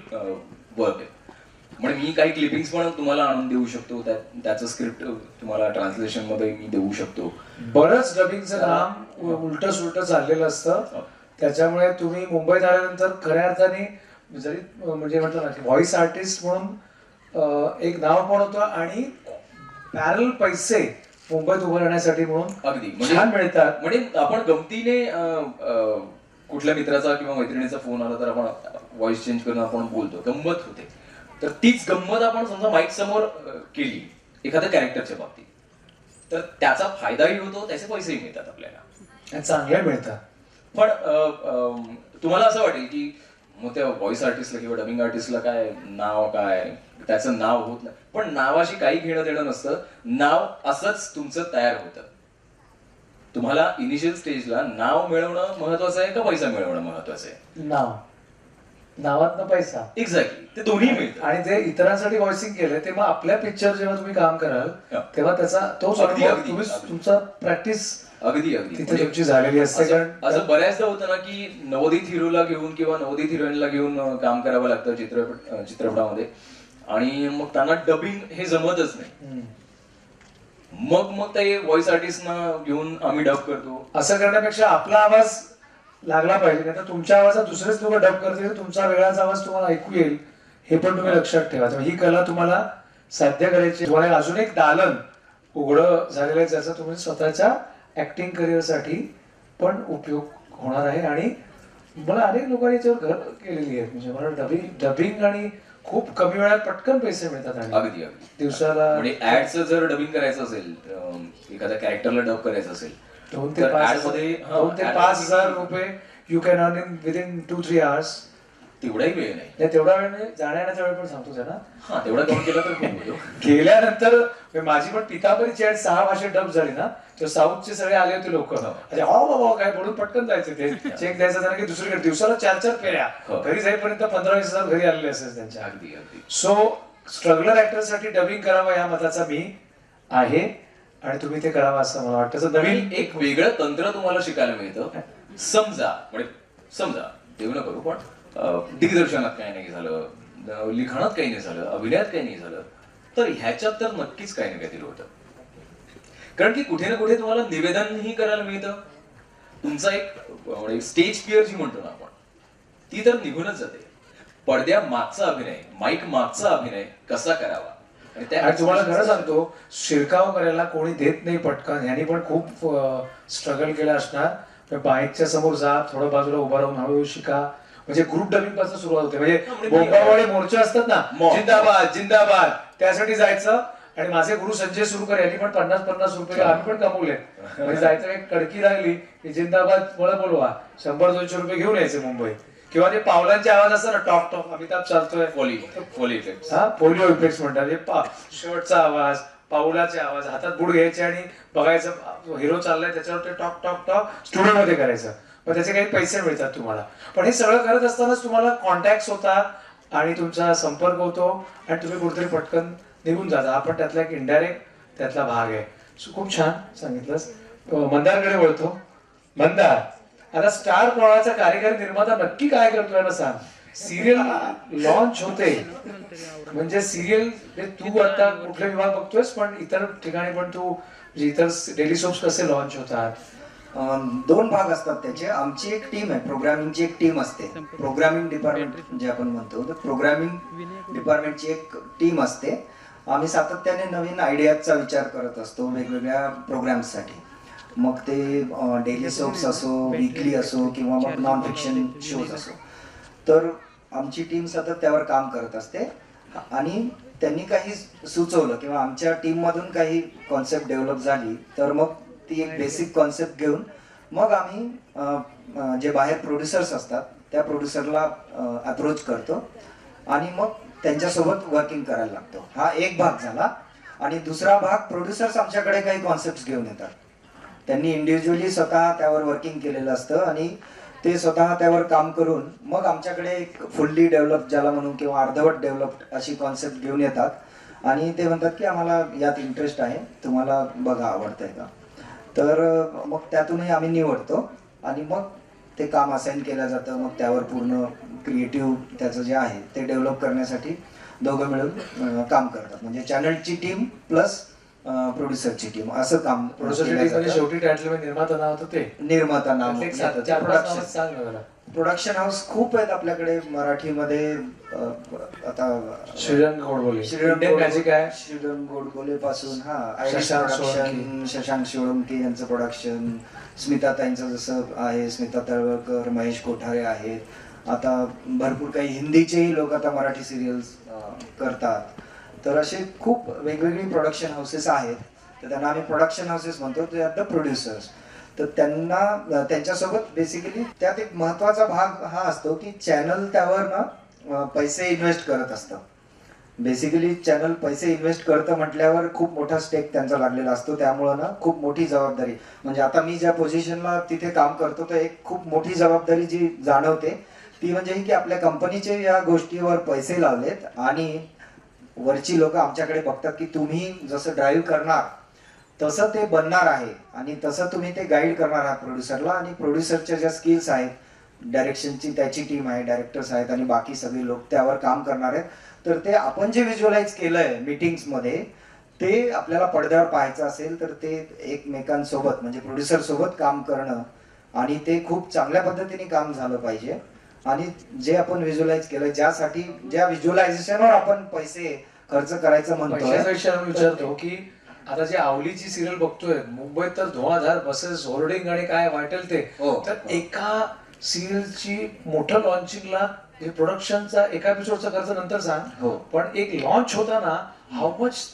C: वर्क आहे. म्हणजे मी काही क्लिपिंग्स पण तुम्हाला आणून देऊ शकतो, त्याचं स्क्रिप्ट तुम्हाला ट्रान्सलेशन मध्ये मी देऊ शकतो.
B: बरंच डबिंगचं काम उलट सुलट चाललेलं असतं. त्याच्यामुळे तुम्ही मुंबईत आल्यानंतर खऱ्या अर्थाने जरी म्हणजे म्हटलं ना की व्हॉइस आर्टिस्ट म्हणून एक नाव पण होतं आणि पॅरल पैसे मुंबईत उभं राहण्यासाठी म्हणून
C: अगदी
B: छान मिळतात.
C: म्हणजे आपण गमतीने कुठल्या मित्राचा किंवा मैत्रिणीचा फोन आला तर आपण व्हॉइस चेंज करून आपण बोलतो, गंमत होते. तर तीच गंमत आपण समजा माईक समोर केली एखाद्या कॅरेक्टरच्या बाबतीत, तर त्याचा फायदाही होतो, त्याचे पैसेही मिळतात आपल्याला,
B: चांगले मिळतात.
C: पण तुम्हाला असं वाटेल की मग त्या व्हॉइस आर्टिस्टला किंवा डबिंग आर्टिस्टला काय नाव, काय त्याचं नाव होत नाही. पण नावाशी काही घेणं देणं नसतं. नाव असंच तुमचं तयार होतं. तुम्हाला इनिशियल स्टेजला नाव मिळवणं महत्वाचं आहे का पैसा मिळवणं महत्वाचं आहे?
B: नावातनं पैसा.
C: एक्झॅक्टली, ते दोन्ही मिळतं.
B: आणि ते इतरांसाठी व्हॉइसिंग केलंय ते मग आपल्या पिक्चर जेव्हा तुम्ही काम कराल तेव्हा त्याचा तोच
C: अगदी,
B: अनुभव
C: अगदी,
B: तुम्ही
C: अगदी.
B: तुमचा प्रॅक्टिस
C: अगदी
B: तिथे तुमची झालेली असते.
C: असं बऱ्याचदा होतं ना की नवोदित हिरोला घेऊन किंवा नवोदित हिरोईनला घेऊन काम करावं लागतं चित्रपटामध्ये, आणि मग त्यांना डबिंग हे जमतच नाही. मग ते व्हॉइस आर्टिस्टना घेऊन आम्ही डब करतो.
B: असं करण्यापेक्षा आपला आवाज लागला पाहिजे, नाही तर तुमच्या आवाजात दुसरेच लोक डब करतील, तुमचा वेगळाच आवाज तुम्हाला ऐकू येईल. हे पण तुम्ही लक्षात ठेवा. ही कला तुम्हाला साध्य करायची. तुम्हाला अजून एक दालन उघडं झालेलं आहे ज्याचा तुम्ही स्वतःच्या ऍक्टिंग करिअरसाठी पण उपयोग होणार आहे. आणि मला अनेक लोकांनी याच्यावर घर केलेली आहेत. म्हणजे मला डबिंग आणि खूप कमी वेळात पटकन पैसे मिळतात. आणि
C: अगदी
B: दिवसाला
C: म्हणजे ऍडचं जर डबिंग करायचं असेल, एखाद्या कॅरेक्टरला डब करायचं असेल,
B: 2 ते 5,000 रुपये you can earn in within 2-3 hours.
C: तेवढाही वेळ नाही.
B: तेवढा वेळ नाही, जाण्याचा वेळ पण सांगतो त्यांना.
C: हा, तेवढा काउंट केला तर खूप होतो.
B: गेल्यानंतर माझी पण पितांबरीची ऍड 6 भाषेत डब झाली ना, तर साऊथचे सगळे आले होते लोक. बाबा काय म्हणून पटकन जायचे, ते चेक द्यायचा झाला की दुसरीकडे दिवसाला 4-4 फेऱ्या, घरी जाईपर्यंत 15-20 घरी आलेले असेल त्यांच्या.
C: अगदी अगदी.
B: सो स्ट्रगलर ऍक्टरसाठी डबिंग करावं या मताचा मी आहे आणि तुम्ही ते करावं असं मला वाटतं. नवीन
C: एक वेगळं तंत्र तुम्हाला शिकायला मिळतं. समजा देऊ न करू, पण दिग्दर्शनात काही नाही झालं, लिखाणात काही नाही झालं, अभिनयात काही नाही झालं, तर ह्याच्यात तर नक्कीच काही ना काहीतरी होतं. कारण की कुठे ना कुठे तुम्हाला निवेदनही करायला मिळतं. तुमचा एक स्टेज फिअर जी म्हणतो ना आपण, ती तर निघूनच जाते. पडद्या मागचा अभिनय, माईक मागचा अभिनय कसा करावा.
B: आणि तुम्हाला खरं सांगतो, शिरकाव करायला कोणी देत नाही पटकन. ह्यांनी पण खूप स्ट्रगल केलं असणार. बाईकच्या समोर जा, थोडं बाजूला उभा राहून हळूहळू शिका. म्हणजे ग्रुप डबिंग पासून सुरुवात होते. म्हणजे बोंबावळे मोर्चे असतात ना, जिंदाबाद जिंदाबाद, त्यासाठी जायचं. आणि माझे गुरु संजय सुरकर यांनी पण 50-50 रुपये आम्ही पण कमवले. म्हणजे जायचं, एक कडकी राहिली की जिंदाबाद मला बोलवा, 100-200 रुपये घेऊन यायचे मुंबईत. किंवा ते पावलांचे आवाज असतात ना, टॉक टॉक, अमिताभ चालतोय,
C: पोली इफेक्ट.
B: हा, पोलिओ इफेक्ट म्हणतात. शर्टचा आवाज, पाऊलाचे आवाज, हातात बुड घ्यायचे आणि बघायचं हिरो चाललाय त्याच्यावर ते टॉक टॉक टॉक स्टुडिओ मध्ये करायचं. मग त्याचे काही पैसे मिळतात तुम्हाला. पण हे सगळं करत असतानाच तुम्हाला कॉन्टॅक्ट होतात आणि तुमचा संपर्क होतो आणि तुम्ही कुठेतरी पटकन निघून जाता. आपण त्यातला एक इनडायरेक्ट त्यातला भाग आहे. खूप छान सांगितलंस. मंदारकडे वळतो. मंदार, आता स्टार प्रवाहाचा कार्यकारी निर्माता नक्की काय करतोय ना सांग. सिरियल लॉन्च होते, म्हणजे सिरियल तू आता कुठले विभाग बघतोयस, पण इतर ठिकाणी पण तू इतर डेली सोप्स कसे लॉन्च होतात?
D: 2 भाग असतात त्याचे. आमची एक टीम आहे, प्रोग्रामिंगची एक टीम असते. प्रोग्रामिंग डिपार्टमेंट जे आपण म्हणतो, तर प्रोग्रामिंग डिपार्टमेंटची एक टीम असते. आम्ही सातत्याने नवीन आयडियाचा विचार करत असतो वेगवेगळ्या प्रोग्राम्ससाठी. मग ते डेली सोप्स असो, वीकली असो, किंवा मग नॉन फिक्शन शोज असो. तर आमची टीम सतत त्यावर काम करत असते. आणि त्यांनी काही सुचवलं किंवा आमच्या टीममधून काही कॉन्सेप्ट डेव्हलप झाली तर मग ती एक बेसिक कॉन्सेप्ट घेऊन मग आम्ही जे बाहेर प्रोड्युसर्स असतात त्या प्रोड्युसरला अप्रोच करतो आणि मग त्यांच्यासोबत वर्किंग करायला लागतो. हा एक भाग झाला. आणि दुसरा भाग, प्रोड्युसर्स आमच्याकडे काही कॉन्सेप्ट घेऊन येतात. त्यांनी इंडिव्हिज्युअली स्वतः त्यावर वर्किंग केलेलं असतं आणि ते स्वतः त्यावर काम करून मग आमच्याकडे एक फुल्ली डेव्हलप ज्याला म्हणून किंवा अर्धवट डेव्हलप्ड अशी कॉन्सेप्ट घेऊन येतात आणि ते म्हणतात की आम्हाला यात इंटरेस्ट आहे, तुम्हाला बघा आवडतंय का. तर मग त्यातूनही आम्ही निवडतो आणि मग ते काम असाइन केलं जातं. मग त्यावर पूर्ण क्रिएटिव्ह त्याचं जे आहे ते डेव्हलप करण्यासाठी दोघं मिळून काम करतात. म्हणजे चॅनलची टीम प्लस प्रोड्युसरची टीम असं काम
B: प्रोड्युसरची टीम म्हणजे शेवटी टायटल निर्माता नाव होतं ते
D: निर्माता नाव
B: त्यातले एक 4-5 नावं सांग ना मला.
D: प्रोडक्शन हाऊस खूप आहेत आपल्याकडे मराठीमध्ये. आता
B: श्रीरंग गोडबोले,
D: श्रीरंग
B: इंडियन मॅजिक आहे,
D: श्रीरंग गोडबोले पासून
B: शशांक
D: प्रोडक्शन, शशांक सोळंकी यांचं प्रोडक्शन, स्मिताताईंचं जसं आहे, स्मिता तळवळकर, महेश कोठारे आहेत. आता भरपूर काही हिंदीचेही लोक आता मराठी सिरियल्स करतात. तर असे खूप वेगवेगळी प्रोडक्शन हाऊसेस आहेत. तर त्यांना आम्ही प्रोडक्शन हाऊसेस म्हणतो, ते आर द प्रोड्युसर्स. तर त्यांना त्यांच्यासोबत बेसिकली त्यात एक महत्वाचा भाग हा असतो की चॅनल त्यावर ना पैसे इन्व्हेस्ट करत असतं. बेसिकली चॅनल पैसे इन्व्हेस्ट करतं म्हटल्यावर खूप मोठा स्टेक त्यांचा लागलेला असतो. त्यामुळं ना खूप मोठी जबाबदारी, म्हणजे आता मी ज्या पोझिशनला तिथे काम करतो तर एक खूप मोठी जबाबदारी जी जाणवते ती म्हणजे ही की आपल्या कंपनीचे या गोष्टीवर पैसे लावलेत आणि वरची लोक आमच्याकडे बघतात की तुम्ही जसं ड्राईव्ह करणार तसं ते बनणार आहे आणि तसं तुम्ही ते गाईड करणार आहात प्रोड्युसरला. आणि प्रोड्युसरच्या ज्या स्किल्स आहेत, डायरेक्शनची त्याची टीम आहे, डायरेक्टर्स आहेत आणि बाकी सगळे लोक त्यावर काम करणार आहेत. तर ते आपण जे व्हिज्युअलाइज केलंय मीटिंग्समध्ये ते आपल्याला पडद्यावर पाहायचं असेल तर ते एकमेकांसोबत म्हणजे प्रोड्युसर सोबत काम करणं आणि ते खूप चांगल्या पद्धतीने काम झालं पाहिजे. आणि जे आपण व्हिज्युअलाइज केलं, ज्यासाठी ज्या व्हिज्युअलायझेशनवर आपण पैसे खर्च करायचं म्हणतोय,
B: पैशापेक्षा मी विचारतो की आता जे आवलीची सिरियल बघतोय मुंबईत तर धुवाधार बसेस, होर्डिंग आणि काय वाटेल ते, तर एका सिरियलची मोठं लॉन्चिंगला प्रोडक्शनचा एका एपिसोडचा खर्च नंतर सांग, पण एक लॉन्च होताना हाऊ मच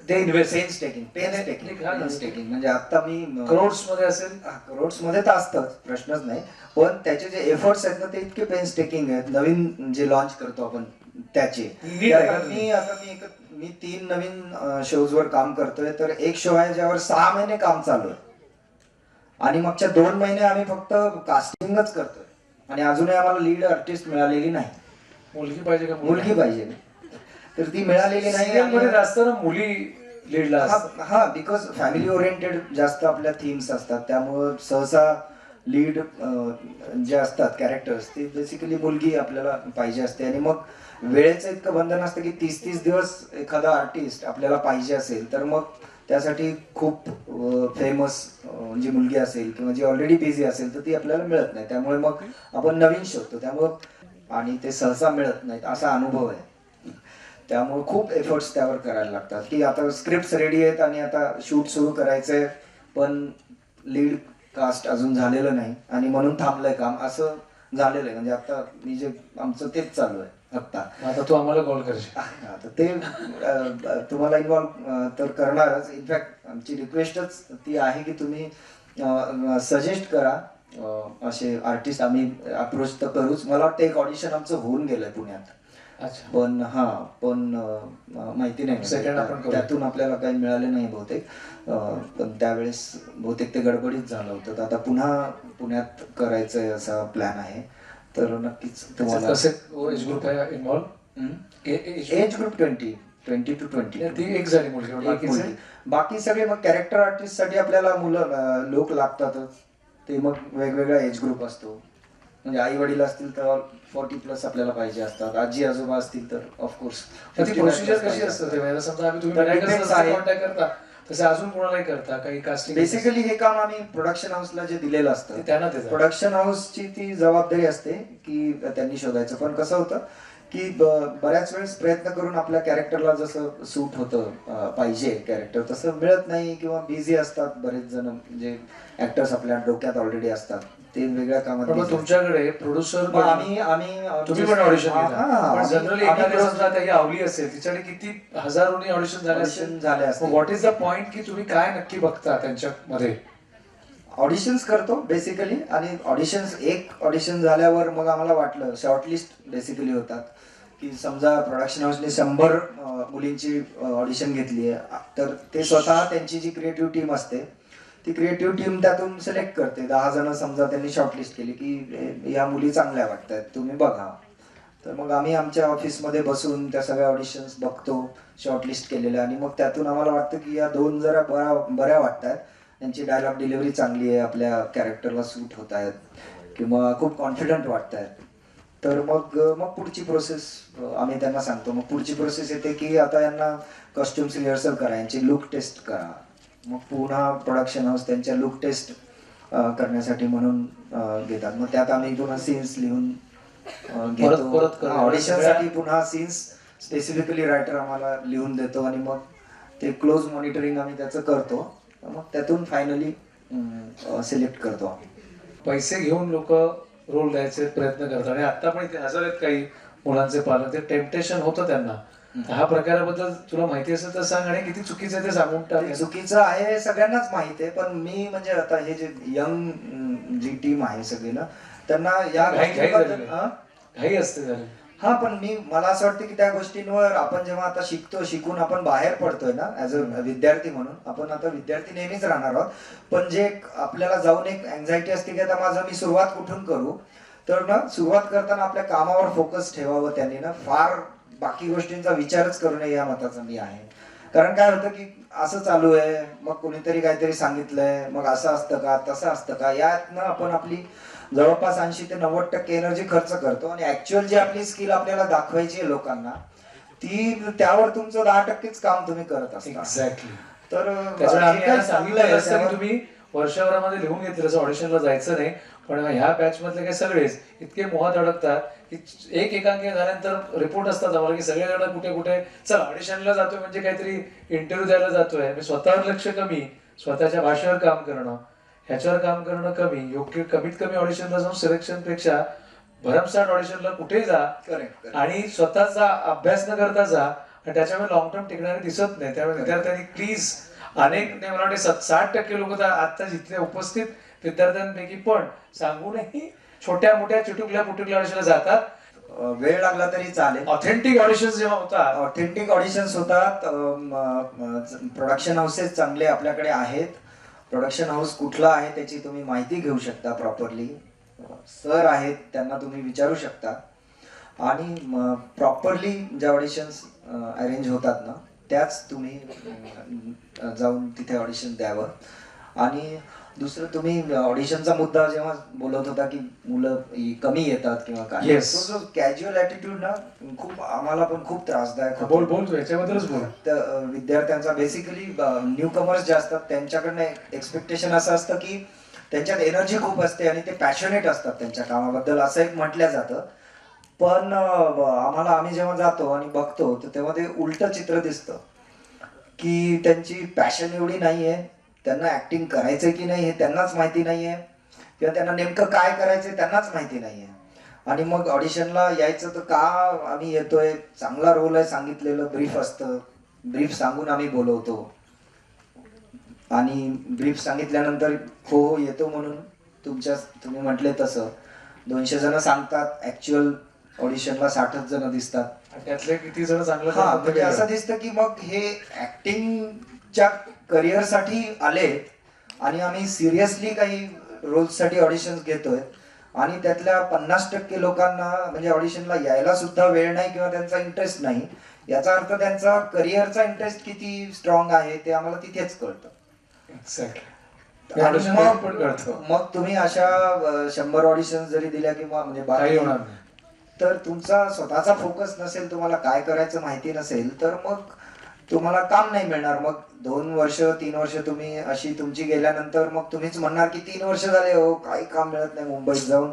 B: ते इन्व्हेस्ट,
D: पेन्स म्हणजे आता मी
B: करोड्स मध्ये असेल.
D: करोड्स मध्ये तर असतंच, प्रश्नच नाही. पण त्याचे जे एफर्ट्स आहेत ना ते इतके पेन्स टेकिंग आहेत. नवीन जे लॉन्च करतो आपण त्याचे, मी 3 नवीन शोज वर काम करतोय. तर एक शो आहे ज्यावर 6 महिने काम चालू आहे आणि मागच्या 2 महिने आम्ही फक्त कास्टिंगच करतोय आणि अजूनही आम्हाला लीड आर्टिस्ट मिळालेली नाही.
B: मुलगी पाहिजे का?
D: मुलगी पाहिजे, तर ती मिळालेली नाही.
B: मध्ये जास्त ना मुली लीडला
D: हा, बिकॉज फॅमिली ओरिएंटेड जास्त आपल्या थीम्स असतात. त्यामुळं सहसा लीड जे असतात कॅरेक्टर्स ते बेसिकली मुलगी आपल्याला पाहिजे असते. आणि मग वेळेचं इतकं बंधन असतं की 30-30 दिवस एखादा आर्टिस्ट आपल्याला पाहिजे असेल तर मग त्यासाठी खूप फेमस जी मुलगी असेल किंवा जी ऑलरेडी बिझी असेल तर ती आपल्याला मिळत नाही. त्यामुळे मग आपण नवीन शोधतो, त्यामुळं आणि ते सहसा मिळत नाहीत असा अनुभव आहे. त्यामुळे खूप एफर्ट्स त्यावर करायला लागतात की आता स्क्रिप्ट रेडी आहेत आणि आता शूट सुरू करायचंय पण लीड कास्ट अजून झालेलं नाही आणि म्हणून थांबलंय काम, असं झालेलं आहे. म्हणजे आता मी जे आमचं तेच चालू आहे आता
B: तू आम्हाला कॉल करशील
D: तर ते तुम्हाला इन्व्हॉल्व तर करणारच. इनफॅक्ट आमची रिक्वेस्टच ती आहे की तुम्ही सजेस्ट करा असे आर्टिस्ट. आम्ही अप्रोच तर करूच. मला वाटतं एक ऑडिशन आमचं होऊन गेलंय पुण्यात, पण माहिती नाही त्यातून आपल्याला काही मिळाले नाही बहुतेक. पण त्यावेळेस बहुतेक ते गडबडीत झालं होतं. तर आता पुन्हा पुण्यात करायचंय असा प्लॅन आहे. तर नक्कीच तुम्हाला
B: एज ग्रुप आहे इन्व्हॉल्व,
D: एज ग्रुप 20 to 20.
B: ती एक झाली मुलगी.
D: बाकी सगळे मग कॅरेक्टर आर्टिस्ट साठी आपल्याला मुलं लोक लागतातच. ते मग वेगवेगळा एज ग्रुप असतो. म्हणजे आई वडील असतील तर 40+ आपल्याला पाहिजे असतात. आजी आजोबा असतील तर ऑफकोर्स.
B: प्रोसिजर कशी असते? समजा आम्ही तुम्ही कॉन्टॅक्ट करता तसे अजून कोणालाही करता काही कास्टिंग?
D: बेसिकली हे काम आम्ही प्रोडक्शन हाऊसला जे दिलेलं असतं त्यांना प्रोडक्शन हाऊसची ती जबाबदारी असते की त्यांनी शोधायचं. पण कसं होतं की बऱ्याच वेळेस प्रयत्न करून आपल्या कॅरेक्टरला जसं सूट होतं पाहिजे कॅरेक्टर तसं मिळत नाही किंवा बिझी असतात बरेच जण. जे ऍक्टर्स आपल्या डोक्यात ऑलरेडी असतात ते वेगळ्या कामात.
B: तुमच्याकडे प्रोड्युसर
D: आम्ही
B: तुम्ही पण ऑडिशन घेता? जनरली एखाद्या समजा त्याची आवली असेल तिच्याकडे किती हजारोनी ऑडिशन झाले असतील. व्हॉट इज द पॉइंट की तुम्ही काय नक्की बघता त्यांच्यामध्ये?
D: ऑडिशन्स करतो बेसिकली आणि एक ऑडिशन झाल्यावर मग आम्हाला वाटलं शॉर्टलिस्ट बेसिकली होतात की समजा प्रोडक्शन हाऊसने 100 मुलींची ऑडिशन घेतली आहे तर ते स्वतः त्यांची जी क्रिएटिव्ह टीम असते ती क्रिएटिव्ह टीम त्यातून सिलेक्ट करते. 10 जण समजा त्यांनी शॉर्टलिस्ट केली की या मुली चांगल्या वाटतात तुम्ही बघा. तर मग आम्ही आमच्या ऑफिसमध्ये बसून त्या सगळ्या ऑडिशन्स बघतो शॉर्टलिस्ट केलेल्या आणि मग त्यातून आम्हाला वाटतं की या 2 जरा बऱ्या वाटतात, त्यांची डायलॉग डिलिव्हरी चांगली आहे, आपल्या कॅरेक्टरला सूट होत आहेत किंवा खूप कॉन्फिडंट वाटत आहेत. तर मग पुढची प्रोसेस आम्ही त्यांना सांगतो. मग पुढची प्रोसेस येते की आता यांना कॉस्ट्युम्स रिहर्सल करा, यांची लुक टेस्ट करा. मग पुन्हा प्रोडक्शन हाऊस त्यांच्या लुक टेस्ट करण्यासाठी म्हणून घेतात. मग त्यात आम्ही पुन्हा सीन्स लिहून घेतो.
B: परत करा.
D: ऑडिशनसाठी पुन्हा सीन्स स्पेसिफिकली रायटर आम्हाला लिहून देतो आणि मग ते क्लोज मॉनिटरिंग आम्ही त्याचं करतो. मग त्यातून फायनली सिलेक्ट करतो आम्ही.
B: पैसे घेऊन लोक रोल द्यायचे प्रयत्न करतात आणि आता पण इथे हजर आहेत काही मुलांचे पालक, ते टेम्पटेशन होतं त्यांना. हा प्रकाराबद्दल तुला माहिती असेल तर सांग, आणि किती चुकीचं आहे ते सांगून
D: ते
B: टाक.
D: चुकीचं आहे हे सगळ्यांनाच माहिती आहे, पण मी म्हणजे आता हे जे यंग जी टीम आहे सगळी ना, त्यांना या
B: घाई
D: गोष्टीबद्दल
B: घाई असते झाली.
D: हा, पण मला असं वाटतं की त्या गोष्टींवर आपण जेव्हा आता शिकून आपण बाहेर पडतोय ना ऍज अ विद्यार्थी म्हणून, आपण आता विद्यार्थी नेहमीच राहणार आहोत, पण जे आपल्याला जाऊन एक अँझायटी असते की आता मी सुरुवात कुठून करू, तर ना सुरुवात करताना आपल्या कामावर फोकस ठेवावं त्यांनी ना, फार बाकी गोष्टींचा विचारच करू नये या मताचा मी आहे. कारण काय होतं की असं चालू आहे, मग कोणीतरी काहीतरी सांगितलंय, मग असं असतं का तसं असतं का, यातनं आपण आपली जवळपास 80 ते 90% एनर्जी खर्च करतो आणि ऍक्च्युअल जी आपली स्किल आपल्याला दाखवायची आहे लोकांना, ती त्यावर तुमचं 10%च काम तुम्ही करत असता.
B: एक्झॅक्टली.
D: तर
B: त्याच्यामुळे आम्ही यांना
D: चांगलं
B: सांगितलं
D: आहे
B: असतं की
D: त्यावर.
B: तुम्ही वर्षभरामध्ये लिहून घेतलं असं ऑडिशनला जायचं नाही, पण ह्या बॅच मधले काही सगळेच इतके मोहात अडकतात की एक एकांकी झाल्यानंतर रिपोर्ट असतात आम्हाला की सगळेजण कुठे कुठे चल ऑडिशनला जातोय म्हणजे काहीतरी इंटरव्ह्यू द्यायला जातोय, मी स्वतःवर लक्ष कमी, स्वतःच्या भाषेवर काम करणं, ह्याच्यावर काम करणं कमी, योग्य कमीत कमी ऑडिशनला जाऊन सिलेक्शन पेक्षा भरमसाठ ऑडिशनला कुठेही जा
D: Correct.
B: आणि स्वतःचा अभ्यास न करता जा, आणि त्याच्यामुळे लॉंग टर्म टिकणारे दिसत नाही. त्यामुळे विद्यार्थ्यांनी प्लीज, अनेक नाही मला वाटते 60% लोक आता जिथले उपस्थित विद्यार्थ्यांपैकी पण सांगूनही छोट्या मोठ्या चिटुकल्या पुटुकल्या ऑडिशनला जातात.
D: वेळ लागला तरी चालेल.
B: ऑथेंटिक ऑडिशन जेव्हा होतात,
D: ऑथेंटिक ऑडिशन्स होतात. प्रोडक्शन हाऊसेस चांगले आपल्याकडे आहेत. प्रोडक्शन हाऊस कुठला आहे त्याची तुम्ही माहिती घेऊ शकता प्रॉपरली. सर आहेत त्यांना तुम्ही विचारू शकता, आणि प्रॉपरली ज्या ऑडिशन्स अरेंज होतात ना त्याच तुम्ही जाऊन तिथे ऑडिशन द्यावं. आणि दुसरं, तुम्ही ऑडिशनचा मुद्दा जेव्हा बोलत होता की मुलं कमी येतात किंवा काय,
B: Yes.
D: तो जो कॅज्युअल ॲटिट्यूड ना खूप आम्हाला पण खूप त्रासदायक होतो.
B: बोल तू याच्याबद्दलच बोल.
D: तर विद्यार्थ्यांचा बेसिकली न्यू कमर्स जे असतात त्यांच्याकडनं एक्सपेक्टेशन असं असतं की त्यांच्यात एनर्जी खूप असते आणि ते पॅशनेट असतात त्यांच्या कामाबद्दल, असं एक म्हटलं जातं. पण आम्ही जेव्हा जातो आणि बघतो तर तेव्हा ते उलट चित्र दिसतं की त्यांची पॅशन एवढी नाहीये, त्यांना ऍक्टिंग करायचंय की नाही हे त्यांनाच माहिती नाहीये, किंवा त्यांना नेमकं काय करायचंय त्यांनाच माहिती नाहीये. आणि मग ऑडिशनला यायचं तर का आम्ही येतोय, चांगला रोल आहे सांगितलेलं, ब्रीफ असतं, ब्रीफ सांगून आम्ही बोलवतो, आणि ब्रीफ सांगितल्यानंतर हो हो येतो म्हणून तुम्ही म्हटले तसं 200 जण सांगतात, ऍक्च्युअल ऑडिशनला 60च जण दिसतात.
B: आणि त्यातले किती जण चांगलं
D: हा,
B: करतात
D: म्हणजे
B: ते
D: असं दिसतं की मग हे ऍक्टिंगच्या करिअरसाठी आलेत आणि आम्ही सिरियसली काही रोल्ससाठी ऑडिशन्स घेतोय, आणि त्यातल्या 50% लोकांना म्हणजे ऑडिशनला यायला सुद्धा वेळ नाही किंवा त्यांचा इंटरेस्ट नाही. याचा अर्थ त्यांचा करिअरचा इंटरेस्ट किती स्ट्रॉंग आहे ते आम्हाला तिथेच कळतं.
B: एक्झॅक्टली.
D: आणि
B: पण कळतं.
D: मग तुम्ही अशा 100 ऑडिशन जरी दिल्या किंवा म्हणजे
B: काही
D: बाकी,
B: होणार नाही.
D: तर तुमचा स्वतःचा फोकस नसेल, तुम्हाला काय करायचं माहिती नसेल, तर मग तुम्हाला काम नाही मिळणार. मग 2 वर्ष 3 वर्ष तुम्ही अशी तुमची गेल्यानंतर मग तुम्हीच म्हणणार की 3 वर्ष झाले हो काही काम मिळत नाही, मुंबईत जाऊन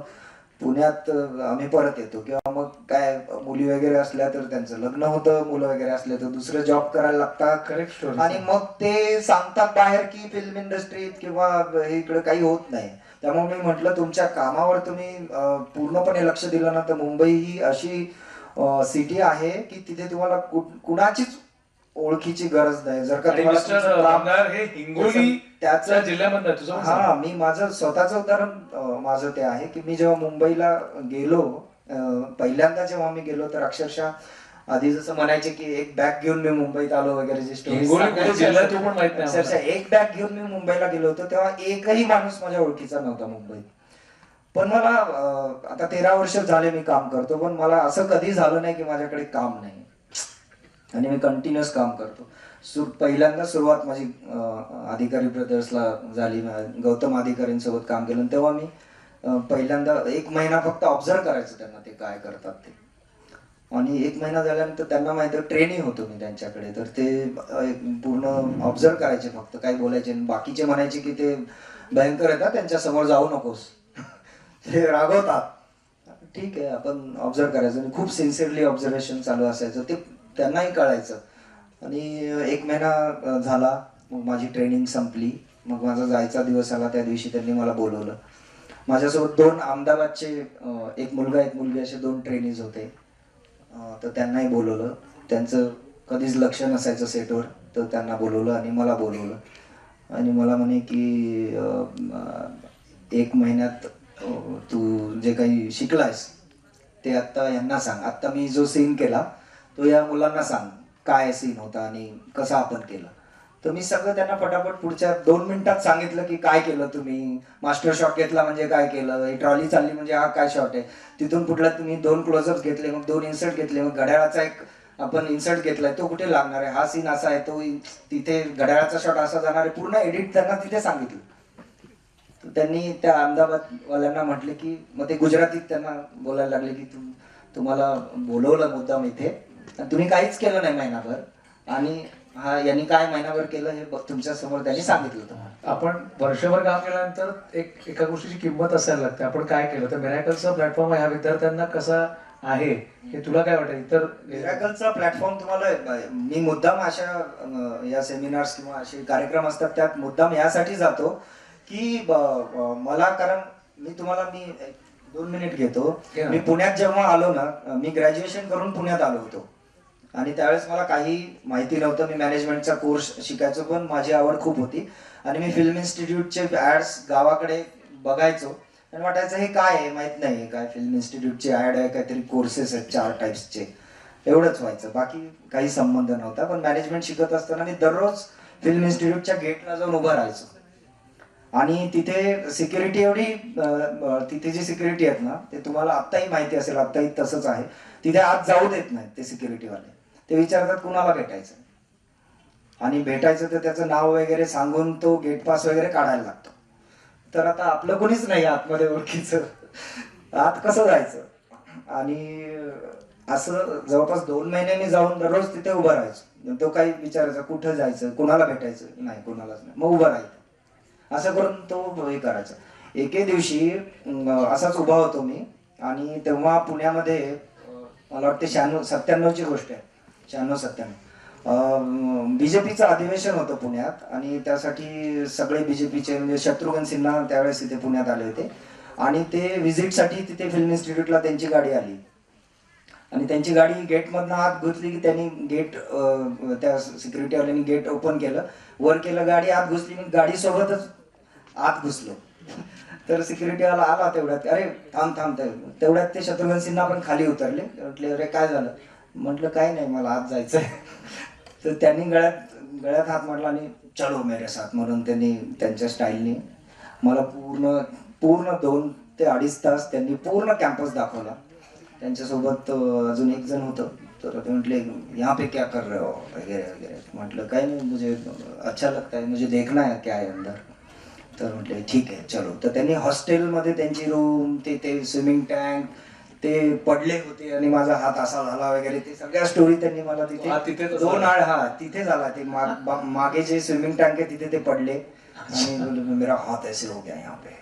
D: पुण्यात आम्ही परत येतो. किंवा मग काय मुली वगैरे असल्या तर त्यांचं लग्न होतं, मुलं वगैरे असले तर दुसरं जॉब करायला लागतात.
B: करेक्ट.
D: आणि मग ते सांगतात बाहेर की फिल्म इंडस्ट्रीत किंवा इकडे काही होत नाही. त्यामुळे मी म्हटलं तुमच्या कामावर तुम्ही पूर्णपणे लक्ष दिलं ना तर मुंबई ही अशी सिटी आहे की तिथे तुम्हाला कुणाचीच ओळखीची गरज नाही. जर का
B: आणि
D: तुम्हाला
B: मिस्टर
D: तुमचं काम-
B: कामगार हे हिंगोली
D: त्याचं
B: त्या जिल्ह्यामध्ये आहे. तुझं पण सांग.
D: हा, मी माझं स्वतःचं उदाहरण माझं ते आहे की मी जेव्हा मुंबईला गेलो, पहिल्यांदा जेव्हा मी गेलो तर अक्षरशः आधी जसं म्हणायचे की एक बॅग घेऊन मी मुंबईत आलो वगैरे, जे स्टोरी
B: हिंगोली कुठे जिल्हा आहे तो पण माहित नाही
D: अक्षरशः
B: आम्हाला.
D: एक बॅग घेऊन मी मुंबईला गेलो होतो तेव्हा एकही माणूस माझ्या ओळखीचा नव्हता मुंबईत. पण मला आता 13 वर्ष झाले मी काम करतो, पण मला असं कधी झालं नाही की माझ्याकडे काम नाही, आणि मी कंटिन्युअस काम करतो. पहिल्यांदा सुरुवात माझी अधिकारी ब्रदर्सला झाली, गौतम अधिकारींसोबत काम केलं, तेव्हा मी पहिल्यांदा 1 महिना फक्त ऑब्झर्व करायचं त्यांना, ते काय करतात ते. आणि 1 महिना झाल्यानंतर त्यांना माहिती ट्रेनिंग होतो मी त्यांच्याकडे, तर ते पूर्ण ऑब्झर्व करायचे, फक्त काही बोलायचे. बाकीचे म्हणायचे की ते भयंकर येतात, त्यांच्या समोर जाऊ नकोस ते रागवतात. ठीक आहे, आपण ऑब्झर्व करायचं. आणि खूप सिन्सिअरली ऑब्झर्वेशन चालू असायचं, ते त्यांनाही कळायचं. आणि 1 महिना झाला, मग माझी ट्रेनिंग संपली. मग माझा जायचा दिवस आला, त्या दिवशी त्यांनी मला बोलवलं. माझ्यासोबत 2 अहमदाबादचे एक मुलगा एक मुलगी असे 2 ट्रेनीज होते. तर त्यांनाही बोलवलं. त्यांचं कधीच लक्ष नसायचं सेटवर, तर त्यांना बोलवलं आणि मला बोलवलं. आणि मला म्हणे की 1 महिन्यात तू जे काही शिकलायस ते आत्ता यांना सांग. आत्ता मी जो सीन केला तो या मुलांना सांग, काय सीन होता आणि कसं आपण केलं. तर मी सगळं त्यांना पटापट पुढच्या 2 मिनिटात सांगितलं की काय केलं तुम्ही, मास्टर शॉट घेतला म्हणजे काय केलं, ही ट्रॉली चालली म्हणजे हा काय शॉट आहे, तिथून कुठला तुम्ही 2 क्लोजअप घेतले, मग 2 इन्सर्ट घेतले, मग घड्याळाचा एक आपण इन्सर्ट घेतलाय तो कुठे लागणार आहे, हा सीन असा आहे, तो तिथे घड्याळाचा शॉट असा जाणार आहे, पूर्ण एडिट त्यांना तिथे सांगितलं. तर त्यांनी त्या अहमदाबादवाल्यांना म्हटले की, मग ते गुजरातीत त्यांना बोलायला लागले की तुम्हाला बोलवलं मुद्दाम इथे आणि तुम्ही काहीच केलं नाही महिनाभर, आणि हा यांनी काय महिनाभर केलं हे तुमच्या समोर त्यांनी सांगितलं तुम्हाला.
B: आपण वर्षभर काम केल्यानंतर एका गोष्टीची किंमत असायला लागते. आपण काय केलं तर मिरॅकलचा प्लॅटफॉर्म ह्या विद्यार्थ्यांना कसा आहे हे तुला काय वाटतं? इतर
D: मिरॅकलचा प्लॅटफॉर्म तुम्हाला, मी मुद्दाम अशा या सेमिनार्स किंवा असे कार्यक्रम असतात त्यात मुद्दाम यासाठी जातो की मला, कारण मी 2 मिनिट घेतो. मी पुण्यात जेव्हा आलो ना, मी ग्रॅज्युएशन करून पुण्यात आलो होतो आणि त्यावेळेस मला काही माहिती नव्हतं. मी मॅनेजमेंटचा कोर्स शिकायचो, पण माझी आवड खूप होती आणि मी फिल्म इन्स्टिट्यूटचे ॲड्स गावाकडे बघायचो आणि वाटायचं हे काय आहे, माहित नाही काय फिल्म इन्स्टिट्यूटचे ॲड आहे, काहीतरी कोर्सेस आहेत 4 टाईप्सचे, एवढंच व्हायचं, बाकी काही संबंध नव्हता. पण मॅनेजमेंट शिकत असताना मी दररोज फिल्म इन्स्टिट्यूटच्या गेटला जाऊन उभं राहायचो आणि तिथे सिक्युरिटी एवढी, तिथे जी सिक्युरिटी आहेत ना, ते तुम्हाला आत्ताही माहिती असेल, आत्ताही तसंच आहे, तिथे आत जाऊ देत नाहीत ते सिक्युरिटीवाले. ते विचारतात कुणाला भेटायचं, आणि भेटायचं तर त्याचं नाव वगैरे सांगून तो गेट पास वगैरे काढायला लागतो. तर आता आपलं कोणीच नाही आतमध्ये ओळखीचं, आत कसं जायचं. आणि असं जवळपास 2 महिने मी जाऊन दररोज तिथे उभं राहायचो. तो काही विचारायचा कुठं जायचं, कुणाला भेटायचं, नाही कुणालाच नाही, मग उभं राहायचं. असं करून तो हे करायचा. एके दिवशी असाच उभा होतो मी, आणि तेव्हा पुण्यामध्ये मला वाटते 96-97ची गोष्ट आहे, 96-97 बीजेपीचं अधिवेशन होतं पुण्यात. आणि त्यासाठी सगळे बीजेपीचे म्हणजे शत्रुघ्न सिन्हा त्यावेळेस तिथे पुण्यात आले होते आणि ते व्हिजिटसाठी तिथे फिल्म इन्स्टिट्यूटला त्यांची गाडी आली आणि त्यांची गाडी गेटमधनं आत घुसली की त्यांनी गेट, त्या सिक्युरिटीवाल्यांनी गेट ओपन केलं, वर केलं, गाडी आत घुसली, मी गाडीसोबतच आत घुसलो. तर सिक्युरिटीवाला आला तेवढ्यात, अरे थांब तेवढ्यात ते शत्रुघ्न सिन्हा पण खाली उतरले. म्हटले अरे काय झालं, म्हटलं काय नाही, मला आत जायचंय. तर त्यांनी गळ्यात हात मारला आणि चलो मेरे साथ म्हणून त्यांनी त्यांच्या स्टाईलने मला पूर्ण 2 ते 2.5 तास त्यांनी पूर्ण कॅम्पस दाखवला. त्यांच्यासोबत अजून एक जण होतं, तर ते म्हटले यहाँ पे क्या कर रहे हो वगैरे वगैरे. म्हटलं काय नाही, मुझे अच्छा लगता है, मुझे देखना है क्या है अंदर. तर म्हटले ठीक आहे चलो. तर त्यांनी हॉस्टेलमध्ये त्यांची रूम, ते स्विमिंग टँक, ते पडले होते आणि माझा हात असा झाला वगैरे, ते सगळ्या स्टोरी त्यांनी मला तिथे 2 आड तिथे झाला. ते मागे जे स्विमिंग टँक आहे तिथे ते पडले आणि मेरा हात ऐसे हो गया यहाँ पे.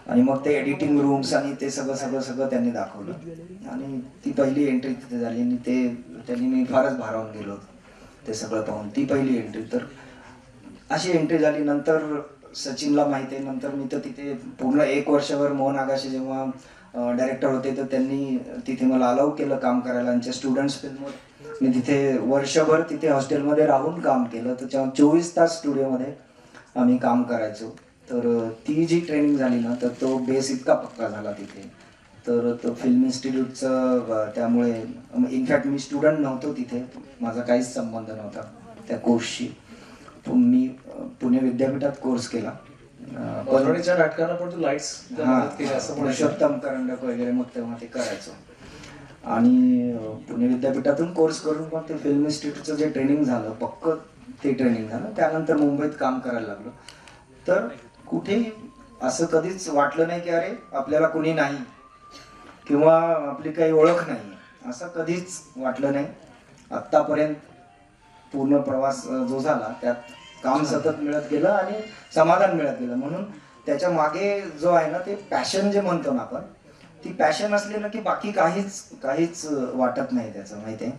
D: आणि मग ते एडिटिंग रूम्स आणि ते सगळं त्यांनी दाखवलं. आणि ती पहिली एंट्री तिथे झाली आणि त्यांनी मी फारच भारावून गेलो ते सगळं पाहून. ती पहिली एंट्री. तर अशी एंट्री झाली. नंतर सचिनला माहिती आहे, नंतर मी तर तिथे पूर्ण 1 वर्षभर मोहन आगाशे जेव्हा डायरेक्टर होते तर त्यांनी तिथे मला अलाउ केलं काम करायला. त्यांच्या स्टुडंट्स फिल्मवर मी तिथे वर्षभर तिथे हॉस्टेलमध्ये राहून काम केलं. तर 24 तास स्टुडिओमध्ये आम्ही काम करायचो. तर ती जी ट्रेनिंग झाली ना, तर तो बेस इतका पक्का झाला तिथे. तर तो फिल्म इन्स्टिट्यूटचं, त्यामुळे इनफॅक्ट मी स्टुडंट नव्हतो तिथे, माझा काहीच संबंध नव्हता त्या कोर्सशी. मी पुणे विद्यापीठात कोर्स केला.
B: बनवणीच्या नाटकांना पण तू लाईट्स
D: पुरुषोत्तम करंडक वगैरे मग तेव्हा ते करायचो. आणि पुणे विद्यापीठातून कोर्स करून मग ते फिल्म इन्स्टिट्यूटचं जे ट्रेनिंग झालं, पक्क ते ट्रेनिंग झालं. त्यानंतर मुंबईत काम करायला लागलो. तर कुठेही असं कधीच वाटलं नाही की अरे आपल्याला कुणी नाही किंवा आपली काही ओळख नाही, असं कधीच वाटलं नाही आत्तापर्यंत. पूर्ण प्रवास जो झाला त्यात काम सतत मिळत गेलं आणि समाधान मिळत गेलं. म्हणून त्याच्या मागे जो आहे ना ते पॅशन जे म्हणतो ना आपण, ती पॅशन असली ना की बाकी काहीच वाटत नाही त्याचं, माहिती आहे.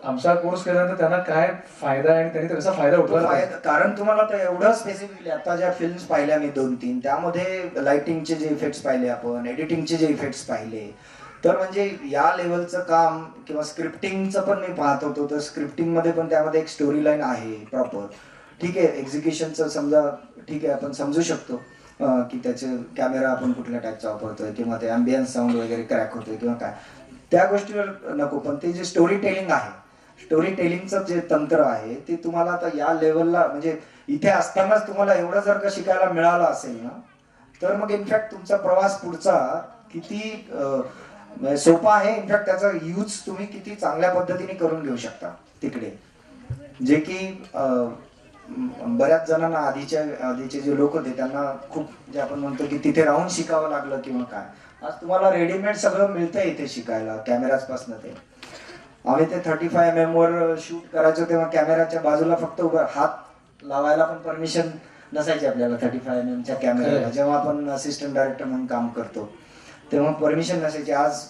B: आमचा कोर्स केल्यानंतर त्यांना काय फायदा आहे आणि त्यांनी त्याचा फायदा उठवायला पाहिजे.
D: कारण तुम्हाला तर एवढं स्पेसिफिकली आता ज्या फिल्म्स पाहिल्या मी 2-3, त्यामध्ये लाइटिंगचे जे इफेक्ट्स पाहिले आपण, एडिटिंगचे जे इफेक्ट्स पाहिले, तर म्हणजे या लेवलचं काम किंवा स्क्रिप्टिंगचं पण मी पाहत होतो. तर स्क्रिप्टिंगमध्ये पण त्यामध्ये एक स्टोरी लाईन आहे प्रॉपर, ठीक आहे. एक्झिक्युशनचं समजा ठीक आहे, आपण समजू शकतो की त्याचे कॅमेरा आपण कुठल्या टाईपचा वापरतोय किंवा ते अँबियन्स साऊंड वगैरे क्रॅक होतोय किंवा काय, त्या गोष्टीवर नको. पण ते जे स्टोरी टेलिंग आहे, स्टोरी टेलिंगचं जे तंत्र आहे ते तुम्हाला आता या लेवलला म्हणजे इथे असतानाच तुम्हाला एवढं जर का शिकायला मिळालं असेल ना, तर मग इनफॅक्ट तुमचा प्रवास पुढचा किती सोपा आहे. इनफॅक्ट त्याचा यूज तुम्ही किती चांगल्या पद्धतीने करून घेऊ शकता तिकडे, जे की बऱ्याच जणांना आधीचे जे लोक होते त्यांना खूप, जे आपण म्हणतो की तिथे राहून शिकावं लागलं किंवा काय. आज तुम्हाला रेडीमेड सगळं मिळतंय इथे शिकायला, कॅमेराज पासून ते. आम्ही ते 35mm वर शूट करायचो तेव्हा कॅमेराच्या बाजूला फक्त उभं हात लावायला पण परमिशन नसायची आपल्याला 35mm कॅमेराला. जेव्हा आपण असिस्टंट डायरेक्टर म्हणून काम करतो तेव्हा परमिशन नसायची. आज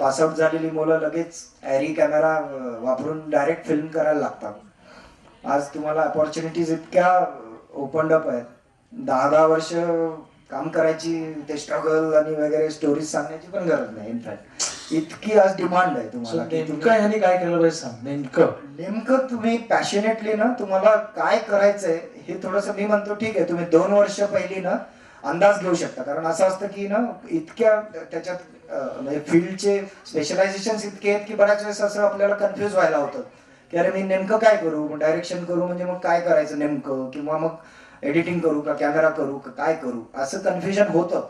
D: पासआउट झालेली मुलं लगेच ॲरी कॅमेरा वापरून डायरेक्ट फिल्म करायला लागतात. आज तुम्हाला अपॉर्च्युनिटीज इतक्या ओपनड अप आहेत. 10 वर्ष काम करायची, ते स्ट्रगल आणि वगैरे स्टोरीज सांगण्याची पण गरज नाही. इनफॅक्ट इतकी आज डिमांड आहे तुम्हाला.
B: नेमकं ह्यांनी काय केलं पाहिजे सांग.
D: नेमकं तुम्ही पॅशनेटली ना तुम्हाला काय करायचंय हे थोडंसं, मी म्हणतो ठीक आहे तुम्ही 2 वर्ष पहिली ना अंदाज घेऊ शकता. कारण असं असतं की ना इतक्या त्याच्यात म्हणजे फील्डचे स्पेशलायझेशन इतके आहेत की बऱ्याच वेळेस असं आपल्याला कन्फ्युज व्हायला होतं की अरे मी नेमकं काय करू, डायरेक्शन करू म्हणजे मग काय करायचं नेमकं, किंवा मग एडिटिंग करू का, कॅमेरा करू का, काय करू, असं कन्फ्युजन होतं.